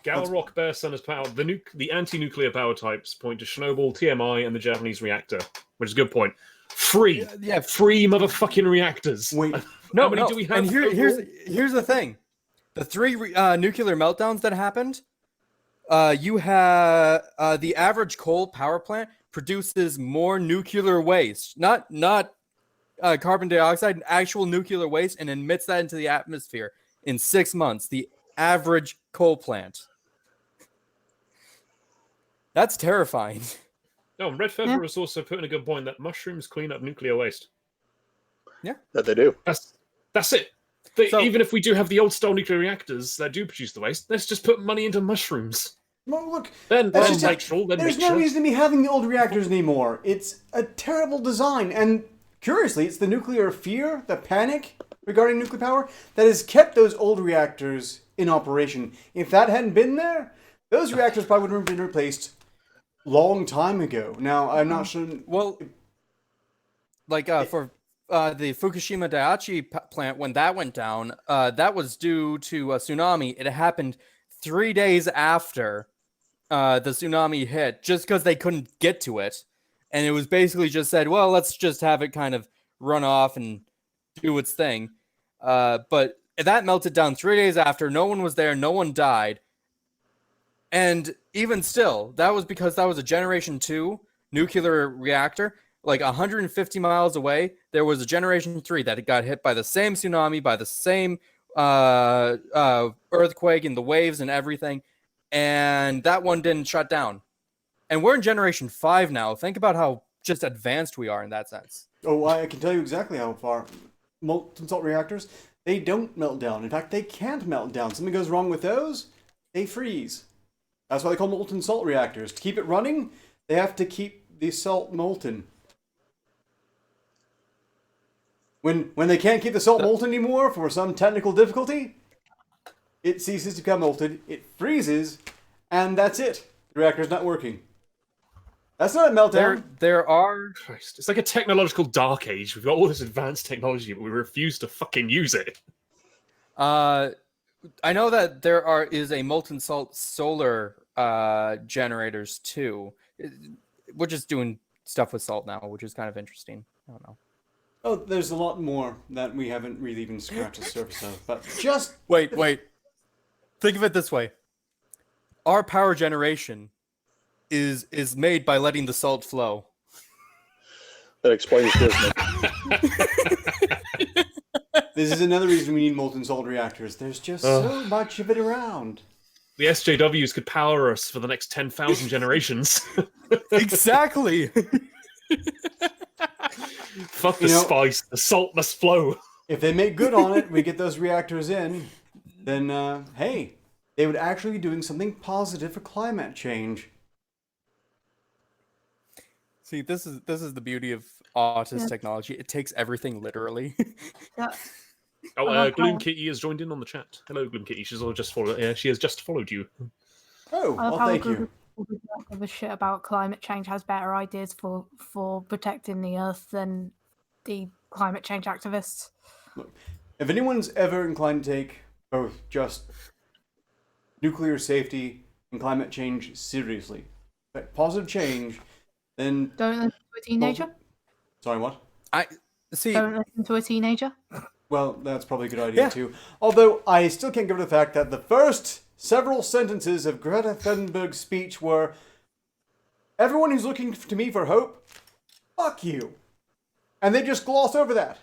B: Galrock, Bear Sun as power. The anti-nuclear power types point to Chernobyl, TMI, and the Japanese reactor, which is a good point. Free motherfucking reactors.
A: Wait,
G: no,
B: How many
G: no.
B: do we have
G: And
B: overall?
G: here's the thing: the 3 nuclear meltdowns that happened. You have the average coal power plant produces more nuclear waste, not carbon dioxide, actual nuclear waste, and emits that into the atmosphere in 6 months. The average coal plant. That's terrifying.
B: Oh, and Red Feather has also put in a good point that mushrooms clean up nuclear waste.
D: That they do.
B: That's it.
G: So-
B: Even if we do have the old-style nuclear reactors that do produce the waste, let's just put money into mushrooms.
A: well, look,
B: Then
A: That's
B: they're
A: just
B: natural, they're
A: there's
B: nature.
A: no reason to be having the old reactors anymore. It's a terrible design, and curiously, it's the nuclear fear, the panic regarding nuclear power, that has kept those old reactors in operation. If that hadn't been there, those reactors probably would have been replaced long time ago. Now, I'm not sure.
G: Well, like for the Fukushima Daiichi plant, when that went down, that was due to a tsunami. It happened 3 days after the tsunami hit, just because they couldn't get to it. And it was basically just said, well, let's just have it kind of run off and do its thing. But that melted down 3 days after. No one was there. No one died. And even still, that was because that was a Generation 2 nuclear reactor. Like 150 miles away, there was a Generation 3 that got hit by the same tsunami, by the same earthquake and the waves and everything. And that one didn't shut down. And we're in Generation 5 now. Think about how just advanced we are in that sense.
A: Oh, I can tell you exactly how far. Molten salt reactors, they don't melt down. In fact, they can't melt down. Something goes wrong with those, they freeze. That's why they call molten salt reactors. To keep it running, they have to keep the salt molten. When they can't keep the salt molten anymore for some technical difficulty, it ceases to become molten, it freezes, and that's it. The reactor's not working. That's not a meltdown.
G: There are
B: Christ, it's like a technological dark age. We've got all this advanced technology, but we refuse to fucking use it.
G: I know that there is a molten salt solar generators too. We're just doing stuff with salt now, which is kind of interesting. I don't know.
A: Oh, there's a lot more that we haven't really even scratched the surface of. But just
G: Wait. Think of it this way. Our power generation is made by letting the salt flow.
D: That explains Disney.
A: this is another reason we need molten salt reactors. There's just so much of it around.
B: The SJWs could power us for the next 10,000 generations.
G: Exactly.
B: Fuck the spice. The salt must flow.
A: If they make good on it, we get those reactors in, then, hey, they would actually be doing something positive for climate change.
G: See, this is the beauty of Autist technology. It takes everything literally.
C: Yeah.
B: Oh, Gloom Kitty has joined in on the chat. Hello, Gloom Kitty. She's all just followed. Yeah, she has just followed you.
A: Oh,
C: I love
A: well,
C: how
A: thank
C: Google
A: you.
C: who don't give a shit about climate change has better ideas for protecting the earth than the climate change activists.
A: Look, if anyone's ever inclined to take both just nuclear safety and climate change seriously, like positive change, then...
C: Don't listen to a teenager.
A: Sorry, what?
G: I see.
C: Don't listen to a teenager.
A: Well, that's probably a good idea too. Although, I still can't get rid of the fact that the first several sentences of Greta Thunberg's speech were, everyone who's looking to me for hope, fuck you. And they just gloss over that.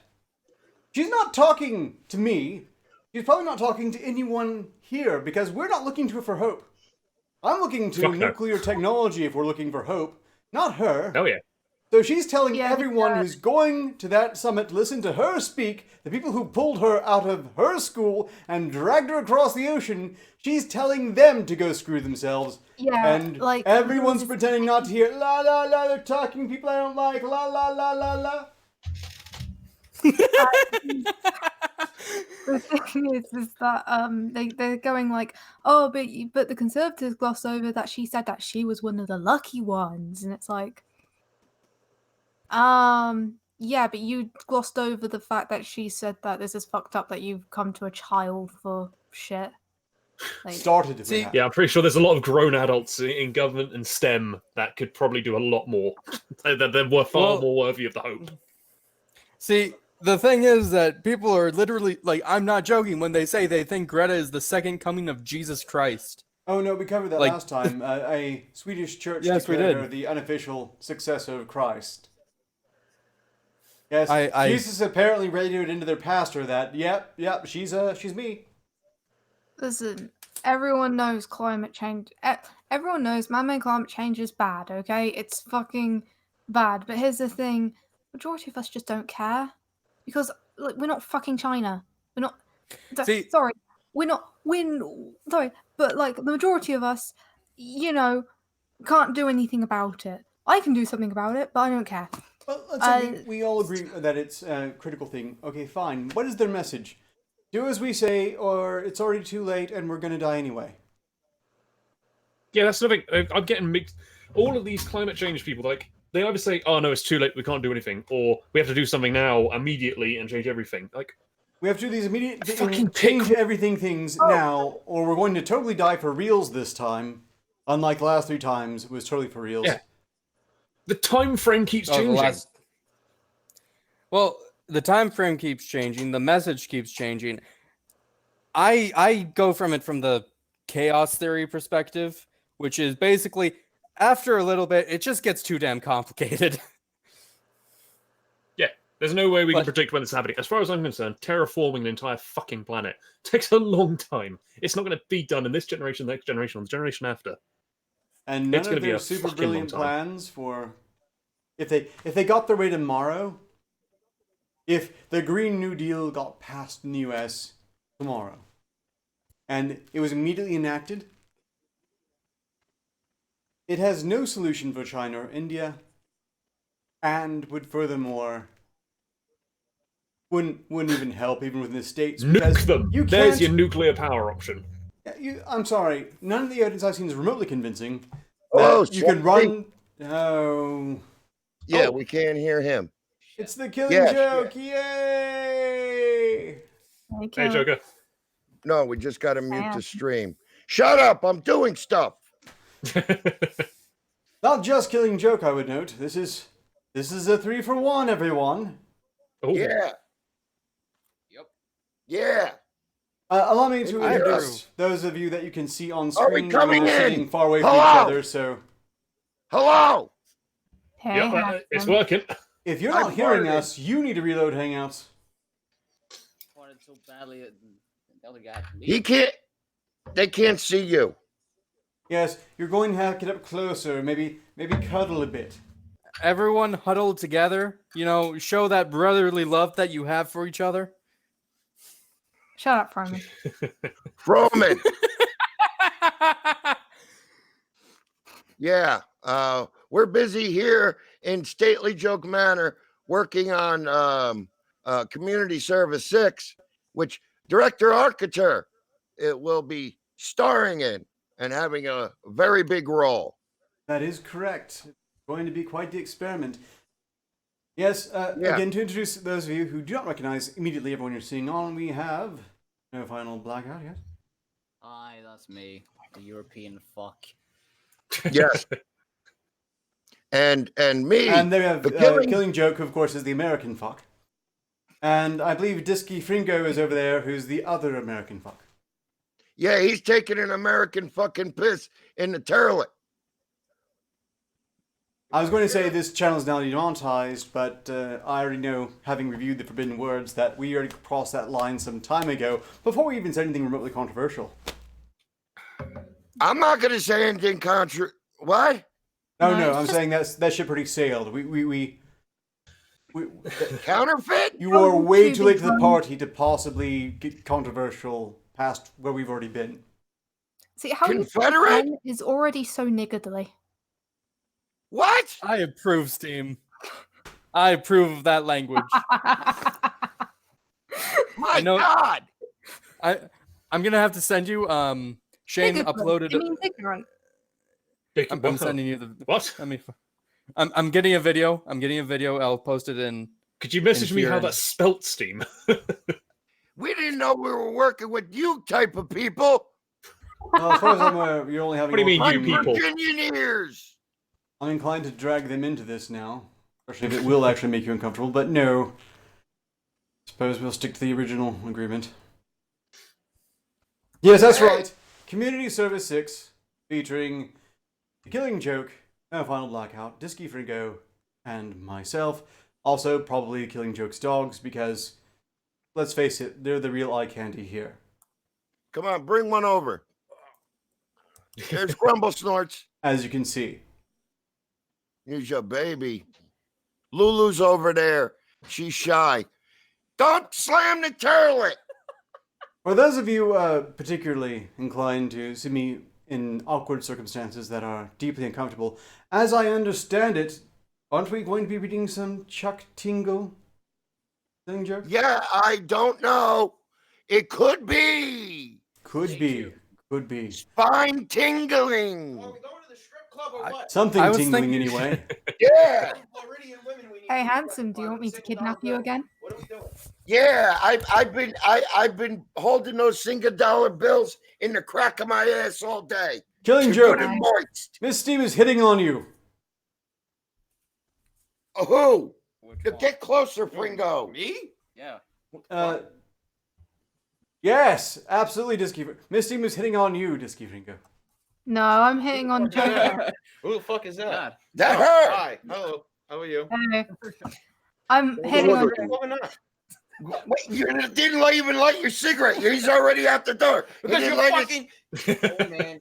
A: She's not talking to me. She's probably not talking to anyone here because we're not looking to her for hope. I'm looking to nuclear technology if we're looking for hope, not her.
B: Oh, yeah.
A: So she's telling everyone who's going to that summit to listen to her speak, the people who pulled her out of her school and dragged her across the ocean, she's telling them to go screw themselves.
C: Yeah,
A: and
C: like,
A: everyone's pretending not to hear, la la la, they're talking people I don't like, la la la la la.
C: the thing is that they're going like, oh, but the Conservatives glossed over that she said that she was one of the lucky ones, and it's like, yeah, but you glossed over the fact that she said that this is fucked up that you've come to a child for shit. Like,
A: Started with
G: See,
A: that.
B: Yeah, I'm pretty sure there's a lot of grown adults in government and STEM that could probably do a lot more. They were far more worthy of the hope.
G: See, the thing is that people are literally like, I'm not joking when they say they think Greta is the second coming of Jesus Christ.
A: Oh no, we covered that
G: Like-
A: last time. A Swedish church
G: Yes, we
A: declared
G: did.
A: her the unofficial successor of Christ. Yes,
G: I-
A: Jesus apparently radioed into their pastor that, yep, she's me.
C: listen, everyone knows climate change. Everyone knows man-made climate change is bad. Okay, it's fucking bad. But here's the thing: majority of us just don't care because like, we're not fucking China. We're not.
G: See-
C: sorry, we're not. Sorry, but like the majority of us, you know, can't do anything about it. I can do something about it, but I don't care.
A: Well, let's say we all agree that it's a critical thing. Okay, fine. What is their message? Do as we say, or it's already too late and we're gonna die anyway.
B: Yeah, that's the thing. I'm getting mixed. All of these climate change people, like, they either say, "Oh no, it's too late, we can't do anything," or "We have to do something now, immediately, and change everything." Like,
A: We have to do these immediate
B: Fucking
A: change
B: pick-
A: everything things now, or we're going to totally die for reals this time. Unlike the last 3 times, it was totally for reals.
B: Yeah. the time frame keeps
G: Oh, the
B: changing.
G: Well, the time frame keeps changing. The message keeps changing. I go from it from the chaos theory perspective, which is basically after a little bit, it just gets too damn complicated.
B: Yeah, there's no way we can
G: But-
B: predict when it's happening. As far as I'm concerned, terraforming the entire fucking planet takes a long time. It's not going to be done in this generation, the next generation, or the generation after.
A: And none
B: It's
A: of
B: gonna be
A: their
B: a
A: super
B: fucking
A: brilliant
B: long time.
A: plans for if they got their way tomorrow, if the Green New Deal got passed in the US tomorrow, and it was immediately enacted, it has no solution for China or India, and would furthermore wouldn't even help even within the states because
B: Nuke them.
A: you
B: There's
A: can't.
B: your nuclear power option.
A: I'm sorry, none of the evidence I've seen is remotely convincing that
H: Oh,
A: you can
H: sorry.
A: run. Oh.
H: Yeah,
B: Oh.
H: we can't hear him.
A: It's the killing
H: Yeah,
A: joke! Yay!
B: Hey, Joker.
H: No, we just got to mute
C: Yeah.
H: the stream. Shut up! I'm doing stuff.
A: Not just killing joke, I would note. This is a 3-for-1, everyone.
B: Oh,
H: Yeah.
G: Yep.
H: Yeah.
A: Allow me to
H: I
A: introduce those of you that you can see on
H: Are we
A: screen.
H: coming
A: We're
H: in?
A: sitting far away from each
H: Hello?
A: other, so
H: Hello.
C: Hey,
B: yeah, it's
C: Hackman.
B: working.
A: if you're
H: I'm
A: not hearing
H: farting.
A: us, you need to reload Hangouts.
I: Wanted so badly that the other guy had to leave.
H: He can't. They can't see you.
A: Yes, you're going to have to get up closer, maybe cuddle a bit.
G: Everyone huddled together, show that brotherly love that you have for each other.
C: Shut up, Froman.
H: Froman. Yeah. We're busy here in Stately Joke Manor working on Community Service 6, which Director Arcater it will be starring in and having a very big role.
A: That is correct. It's going to be quite the experiment. Yes,
H: Yeah.
A: again, to introduce those of you who do not recognize immediately everyone you're seeing on, we have no final blackout yet.
I: Aye, that's me, the European fuck.
H: Yes. and me.
A: And there we have
H: the killing-
A: Killing Joke, who of course is the American fuck. And I believe Disky Fringo is over there, who's the other American fuck.
H: Yeah, he's taking an American fucking piss in the toilet.
A: I was going to say this channel is now demonetized, but I already know, having reviewed the Forbidden Words, that we already crossed that line some time ago, before we even said anything remotely controversial.
H: I'm not going to say anything What?
A: No,
C: No,
A: I'm
C: it's
A: saying that ship already sailed. We
H: Counterfeit?
A: you are way
C: Too
A: too late to the
C: big
A: party to possibly get controversial past where we've already been.
C: See, how you
H: Confederate?
C: Ben is already so niggardly.
H: What?
G: I approve, Steam. I approve of that language.
H: My
G: know-
H: God.
G: I'm gonna have to send you. Shane
C: Ignorant.
G: uploaded.
C: It means ignorant.
G: I'm sending you the
B: what?
G: I'm getting a video. I'm getting a video. I'll post it in.
B: Could you message me
G: here
B: how
G: and-
B: that's spelt, Steam?
H: We didn't know we were working with you type of people.
A: Well, as far as I'm aware, you're only having.
B: What do you mean,
H: Like
B: you people?
H: Virginian ears.
A: I'm inclined to drag them into this now, especially if it will actually make you uncomfortable. But no, suppose we'll stick to the original agreement. Yes, that's right. Community Service 6, featuring The Killing Joke, No Final Blackout, Disky Fringo, and myself. Also, probably Killing Joke's dogs, because, let's face it, they're the real eye candy here.
H: Come on, bring one over. There's Grumble Snorts.
A: As you can see.
H: Here's your baby. Lulu's over there. She's shy. Don't slam the toilet.
A: For those of you particularly inclined to see me in awkward circumstances that are deeply uncomfortable, as I understand it, aren't we going to be reading some Chuck Tingle thing joke?
H: Yeah, I don't know. It could be.
A: Could be. Could be.
H: Spine tingling.
I: Are we going to the strip club or what?
A: Something
G: I was
A: tingling
G: thinking-
A: anyway.
H: Yeah.
I: Floridian women we need
C: Hey,
I: to
C: handsome, do you want me to kidnap you again?
I: What are we doing?
H: Yeah, I've been holding those $1 bills in the crack of my ass all day.
A: Killing
H: Good
A: joke.
H: and moist.
A: Miss Steve is hitting on you.
H: Oh,
I: Which
H: who?
I: one?
H: Get closer, Fringo.
I: Me? Yeah.
A: Yes, absolutely, Disky. Miss Steve is hitting on you, Disky Fringo.
C: No, I'm hitting on Joker.
I: Who the fuck is that?
H: That
I: Oh,
H: hurt.
I: Hi. Hello. How are you?
C: Hey. I'm hitting on
H: wonderful.
I: Why not?
H: Wait, you didn't even light your cigarette. He's already out the door. He
I: Because
H: didn't
I: you're
H: light his-
I: fucking. Oh man.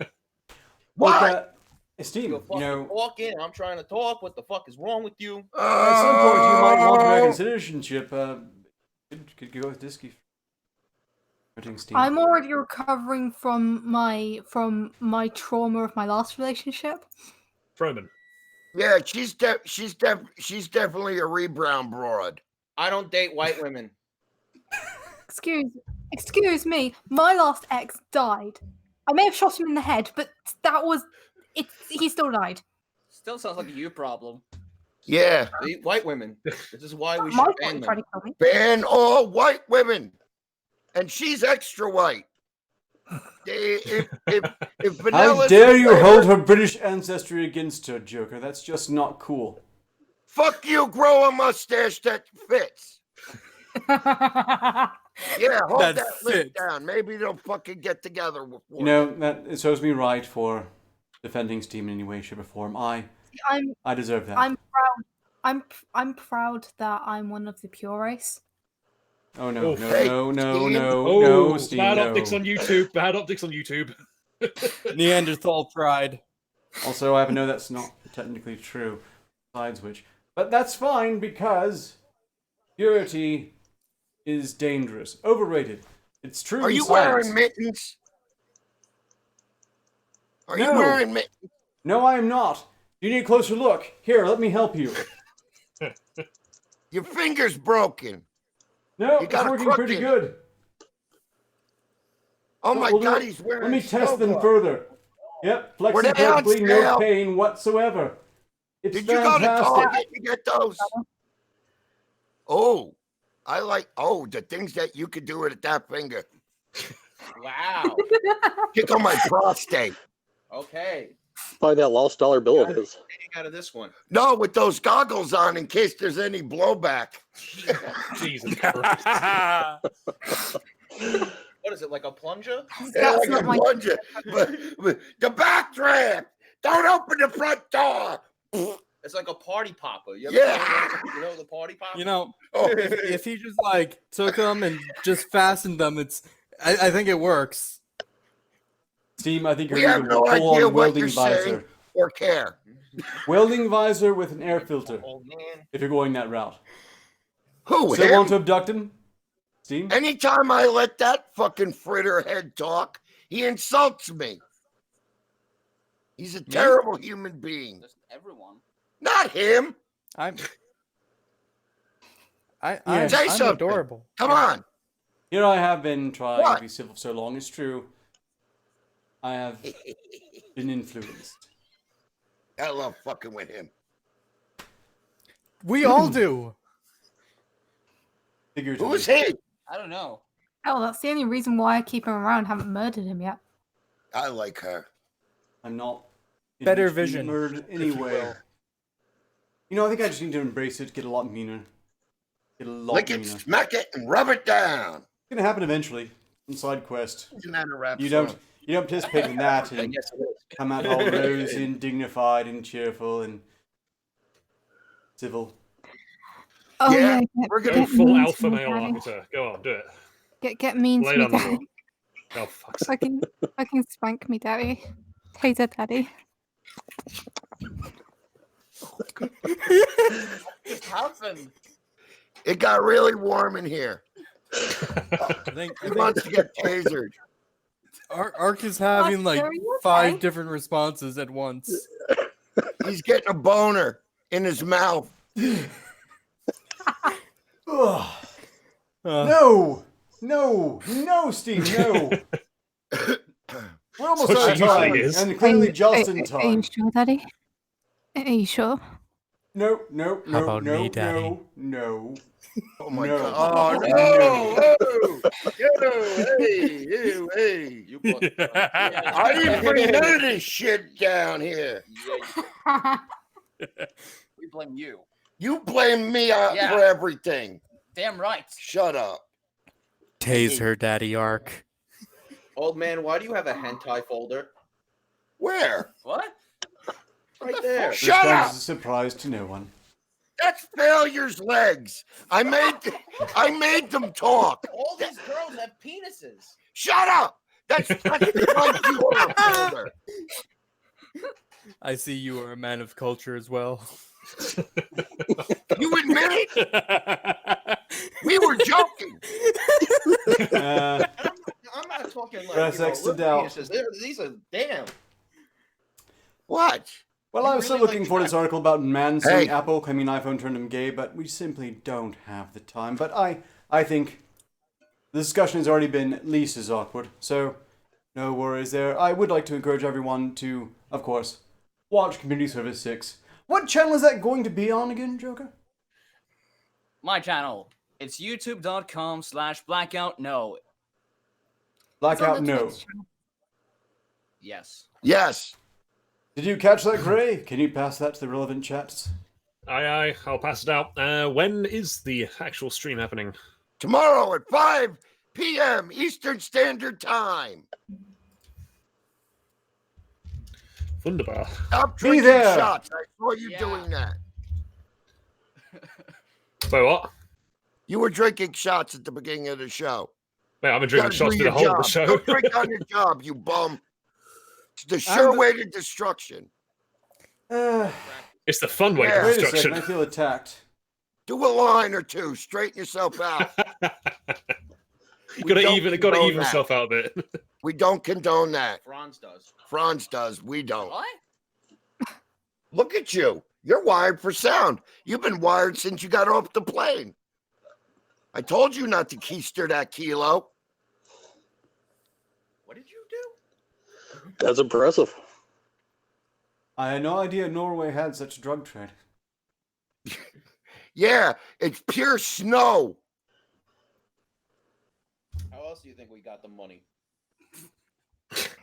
H: What?
A: Steve,
I: You're
A: you
I: fucking
A: know,
I: talking. I'm trying to talk. What the fuck is wrong with you?
A: at some point you might want American citizenship. Could go with Disky. Steve.
C: I'm already recovering from my trauma of my last relationship.
B: Froman.
H: Yeah, she's definitely a rebrown broad.
I: I don't date white women.
C: Excuse me. My last ex died. I may have shot him in the head, but that was it. He still died.
I: Still sounds like a you problem.
H: Yeah,
I: Date white women. This is why we
C: My
I: should
C: fault
I: ban
C: he tried
I: them.
C: to kill me.
H: ban all white women, and she's extra white. If
A: How
H: Vanilla,
A: dare you hold her British ancestry against her, Joker? That's just not cool.
H: fuck you, grow a mustache that fits. Yeah, hold
G: That
H: that lip
G: fits.
H: down. Maybe they'll fucking get together.
A: You know, that it serves me right for defending Steam in any way, shape, or form. I deserve that.
C: I'm proud. I'm proud that I'm one of the pure race.
A: Oh no,
B: Oh,
A: no,
H: hey,
A: no, no,
H: Steve.
A: no,
B: Oh,
A: no, Steve,
B: bad
A: no.
B: optics on YouTube. Bad optics on YouTube.
G: Neanderthal pride.
A: Also, I know that's not technically true. Besides which, but that's fine because purity is dangerous, overrated. It's true.
H: Are
A: in
H: you
A: science.
H: wearing mittens? Are you
A: No.
H: wearing mittens?
A: No, I am not. You need a closer look. Here, let me help you.
H: Your finger's broken.
A: No,
H: You
A: it's
H: got a
A: working
H: crook
A: pretty
H: in it.
A: good.
H: Oh my
A: We'll do
H: God,
A: it.
H: he's wearing.
A: Let me test them
H: silver.
A: further. Yep,
H: Were they
A: flexing
H: on
A: perfectly, no
H: sale?
A: pain whatsoever. It's
H: Did you go to
A: fantastic.
H: Target to get those? Oh, I like. Oh, the things that you could do with that finger.
I: Wow.
H: Kick on my prostate.
I: Okay.
D: Find that lost dollar bill of his.
I: Getting out of this one.
H: No, with those goggles on in case there's any blowback.
B: Jesus Christ.
I: What is it, like a plunger?
H: Yeah,
C: That's
H: like
C: not
H: a
C: my.
H: plunger. But the back ramp. Don't open the front door.
I: It's like a party popper. You
H: Yeah.
I: You know the party popper?
G: You know,
H: Oh,
G: if he just like took them and just fastened them, I think it works.
A: Steam, I think you're
H: we have
A: either
H: no
A: full
H: idea
A: on
H: what
A: welding
H: you're saying
A: visor.
H: or care.
A: Welding visor with an air filter,
I: Oh man.
A: if you're going that route.
H: Who,
A: Still
H: him?
A: want to abduct him? Steam?
H: Anytime I let that fucking fritter head talk, he insults me. He's a terrible human being.
I: Just everyone.
H: Not him.
G: I'm
H: Say
G: I'm
H: something.
G: adorable.
H: Come on.
A: Here I have been trying
H: What?
A: to be civil for so long. It's true. I have been influenced.
H: I love fucking with him.
G: We all do.
A: Figuratively.
H: Who is he?
I: I don't know.
C: Oh, that's the only reason why I keep him around. Haven't murdered him yet.
H: I like her.
A: I'm not.
G: Better
A: to be
G: vision,
A: Murdered
G: if you
A: anyway.
G: will.
A: You know, I think I just need to embrace it. Get a lot meaner. Get a lot
H: Lick
A: meaner.
H: it, smack it, and rub it down.
A: It's gonna happen eventually. Some side quest.
H: Isn't that a rap
A: You
H: song?
A: don't participate in that and
B: Yes, it is.
A: come out all rosy and dignified and cheerful and civil.
C: Oh
H: Yeah,
C: yeah,
H: we're
B: Go
H: gonna
C: get
B: full
C: mean to
B: alpha
C: me,
B: male
C: Daddy.
B: arbiter. Go on, do it.
C: Get mean
B: Lay
C: to me,
B: it on the
C: Daddy.
B: floor. Oh, fuck's sake.
C: Fucking spank me, Daddy. Taser, Daddy.
I: What just happened?
H: It got really warm in here.
G: I think
H: He wants to get tasered.
G: Ark is having like
C: are you
G: 5
C: okay?
G: different responses at once.
H: He's getting a boner in his mouth.
A: Ugh.
G: Uh,
A: No, Steve, no. We're almost
B: That's
A: out
B: what
A: of
B: she
A: time,
B: usually is.
A: and clearly just
C: Are
A: in
C: you
A: time.
C: sure, Daddy? Are you sure?
A: No,
G: How about me, Daddy?
A: no.
H: Oh my
A: No.
H: god. Oh
A: No.
H: no! Oh, hey.
I: You both.
H: I didn't bring none of this shit down here.
I: We blame you.
H: You blame me out
I: Yeah.
H: for everything.
I: Damn right.
H: Shut up.
G: Tase her, Daddy Ark.
J: Old man, why do you have a hentai folder?
H: Where?
I: What?
J: Right there.
A: This
H: Shut
A: comes
H: up!
A: as a surprise to no one.
H: That's failure's legs. I made them talk.
J: All these girls have penises.
H: Shut up! That's my viewer folder.
G: I see you are a man of culture as well.
H: You admit it? We were joking.
J: I'm not talking like
A: Press X to
J: little
A: doubt.
J: penises. These are damn.
H: What?
A: Well,
J: You
A: I was still
J: really
A: looking
J: like
A: for this article about man suing
H: Hey.
A: Apple claiming iPhone turned him gay, but we simply don't have the time. But I think the discussion has already been at least as awkward, so no worries there. I would like to encourage everyone to, of course, watch Community Service 6. What channel is that going to be on again, Joker?
I: My channel. It's youtube.com/blackout.
A: Blackout No.
I: Yes.
H: Yes.
A: Did you catch that, Gray? Can you pass that to the relevant chats?
B: Aye, I'll pass it out. When is the actual stream happening?
H: Tomorrow at 5 p.m. Eastern Standard Time.
B: Wunderbar.
H: Stop
A: Be
H: drinking
A: there.
H: shots. I saw you
I: Yeah.
H: doing that.
B: Wait, what?
H: You were drinking shots at the beginning of the show.
B: Wait, I've been
H: You
B: drinking
H: gotta
B: shots
H: do
B: through the
H: your
B: whole of the
H: job.
B: show.
H: Don't drink on your job, you bum. It's the sure way to destruction.
B: It's the fun way
H: Yeah.
B: to
A: Wait a
B: destruction.
A: second, I feel attacked.
H: Do a line or two. Straighten yourself out. We
B: Gotta
H: don't
B: even
H: condone
B: yourself
H: that.
B: out a bit.
H: We don't condone that.
J: Franz does.
H: Franz does. We don't.
I: What?
H: Look at you. You're wired for sound. You've been wired since you got off the plane. I told you not to keister that kilo.
J: What did you do?
D: That's impressive.
A: I had no idea Norway had such a drug trade.
H: Yeah, it's pure snow.
J: How else do you think we got the money?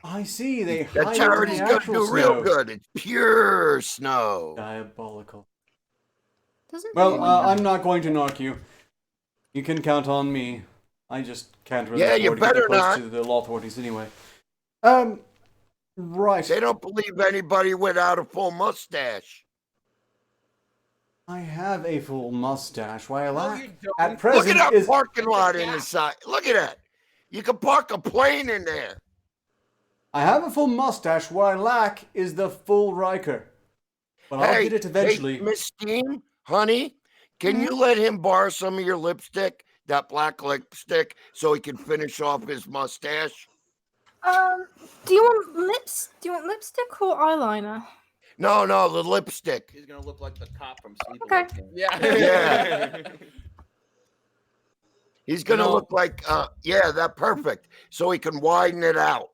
A: I see, they
H: That
A: hide
H: charity's
A: the
H: gonna
A: actual
H: do real
A: snow.
H: good. It's pure snow.
A: Diabolical.
C: Doesn't
A: Well,
C: really
A: I'm not going to knock you. You can count on me. I just can't really
H: Yeah, you
A: afford to get
H: better
A: close
H: not.
A: to the law authorities anyway. Right.
H: They don't believe anybody without a full mustache.
A: I have a full mustache. Why I lack
J: you don't.
A: at
H: Look
A: present
H: at that
A: is
H: parking lot in
J: Yeah.
H: the side. Look at that. You can park a plane in there.
A: I have a full mustache. What I lack is the full Riker. But I'll get it eventually.
H: Hey, Miss Steam, honey, can you let him borrow some of your lipstick, that black lipstick, so he can finish off his mustache?
C: Do you want lipstick or eyeliner?
H: No, the lipstick.
J: He's gonna look like the cop from Sleepaway
C: Okay.
J: Camp.
I: Yeah.
H: Yeah. He's gonna look like that perfect. So he can widen it out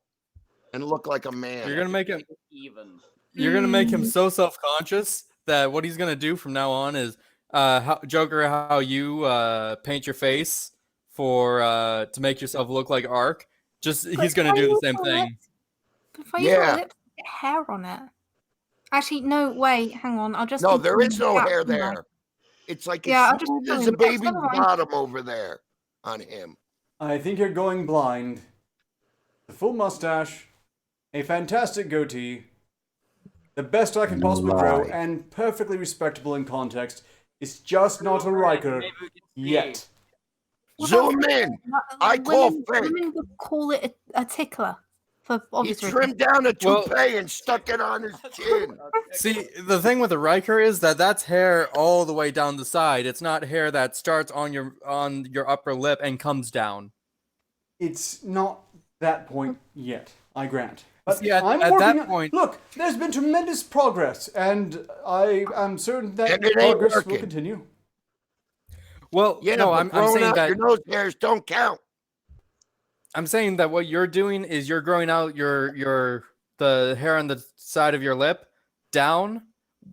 H: and look like a man.
G: You're gonna make him
I: even.
G: You're gonna make him so self-conscious that what he's gonna do from now on is Joker, how you paint your face for to make yourself look like Ark. Just he's gonna do the same thing.
C: If I use my lips, get hair on it. Actually, no. Wait, hang on. I'll just.
H: No, there is no hair there. It's like there's a baby bottom over there on him.
A: I think you're going blind. The full mustache, a fantastic goatee, the best I can possibly grow, and perfectly respectable in context. It's just not a Riker yet.
H: Zoom in. I call fake.
C: Women would call it a tickler. For
H: he trimmed down a toupee and stuck it on his chin.
G: See, the thing with the Riker is that's hair all the way down the side. It's not hair that starts on your upper lip and comes down.
A: It's not that point yet, I grant. But
G: See, at
A: I'm working
G: that point,
A: look, there's been tremendous progress, and I am certain that
H: And it ain't
A: progress will
H: working.
A: continue.
G: well,
H: Yeah,
G: no,
H: but
G: I'm
H: growing
G: saying
H: out
G: that
H: your nose hairs don't count.
G: I'm saying that what you're doing is you're growing out the hair on the side of your lip down.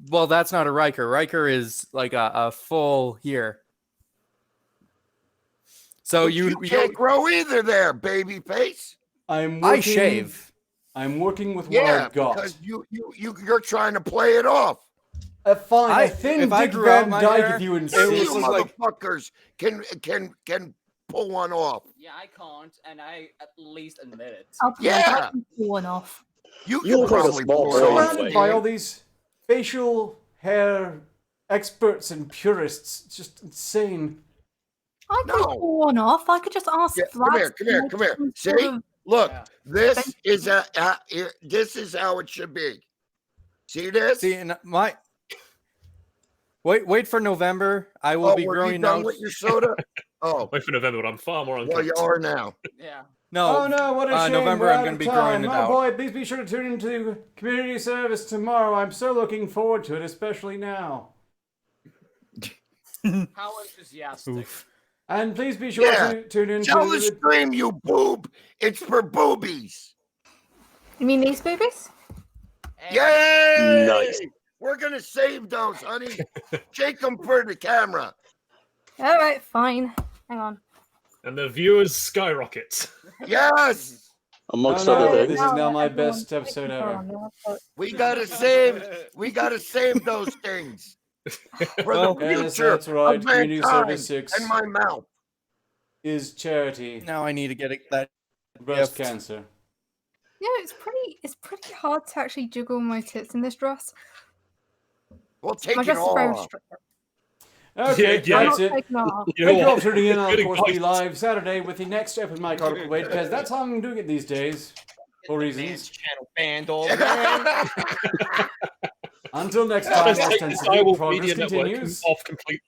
G: Well, that's not a Riker. Riker is like a full here. So
H: But you can't grow either there, baby face.
G: I shave.
A: I'm working with what I've got.
H: Because you're trying to play it off.
A: Fine, a thin
G: if I
A: Dick
G: grew out
A: Van
G: my
A: Dyke
G: hair,
A: if you
H: You
A: insist.
H: motherfuckers can pull one off.
I: Yeah, I can't, and I at least admit it.
H: Yeah.
C: One off.
H: You
D: look like a
H: probably
D: small
H: pull
D: boy
H: it off.
A: Surrounded by all these facial hair experts and purists. It's just insane.
C: I could pull one off. I could just ask Vlad.
H: Come here. See? Look, this is this is how it should be. See this?
G: See, and wait for November. I will be
H: were you
G: growing
H: done
G: out.
H: with your soda? Oh,
B: Wait for November, but I'm far more
H: well,
B: uncomfortable.
H: you are now.
I: Yeah.
G: No,
A: Oh no, what a shame.
G: November
A: we're
G: I'm
A: out
G: going
A: of
G: to be growing
A: time.
G: it
A: Oh
G: out.
A: boy, please be sure to tune into community service tomorrow. I'm so looking forward to it, especially now.
I: How enthusiastic.
G: Oof.
A: And please be sure
H: Yeah.
A: to tune into
H: Tell the stream, you boob. It's for boobies.
C: You mean these boobies?
H: Yay!
D: Nice.
H: We're gonna save those, honey. Shake them for the camera.
C: All right, fine. Hang on.
B: And the viewers skyrocket.
H: Yes.
D: Amongst
A: No,
D: other
A: this
D: things.
A: is now my best episode ever.
H: We gotta save those things for the
A: Yes,
H: future
A: that's right.
H: of
A: Community
H: mankind
A: Service 6
H: and my mouth.
A: is charity.
G: Now I need to get that
A: Breast
G: gift.
A: cancer.
C: Yeah, it's pretty hard to actually jiggle my tits in this dress.
H: We'll take
C: My
H: it
C: dress is
H: all
C: very
H: off.
C: strict.
A: Okay,
B: Yeah,
C: I'm
A: that's
C: not
A: it.
C: taking it off.
B: You know
A: Thank you all
B: what?
A: for tuning in. I'll, of
B: Good
A: course, be
B: advice.
A: live Saturday with the next open mic article wait, because that's how I'm doing it these days. For reasons.
J: Channel banned all day.
A: Until next time,
B: Just take the
A: ostensibly,
B: Skywalk
A: progress
B: Media Network
A: continues.
B: off completely.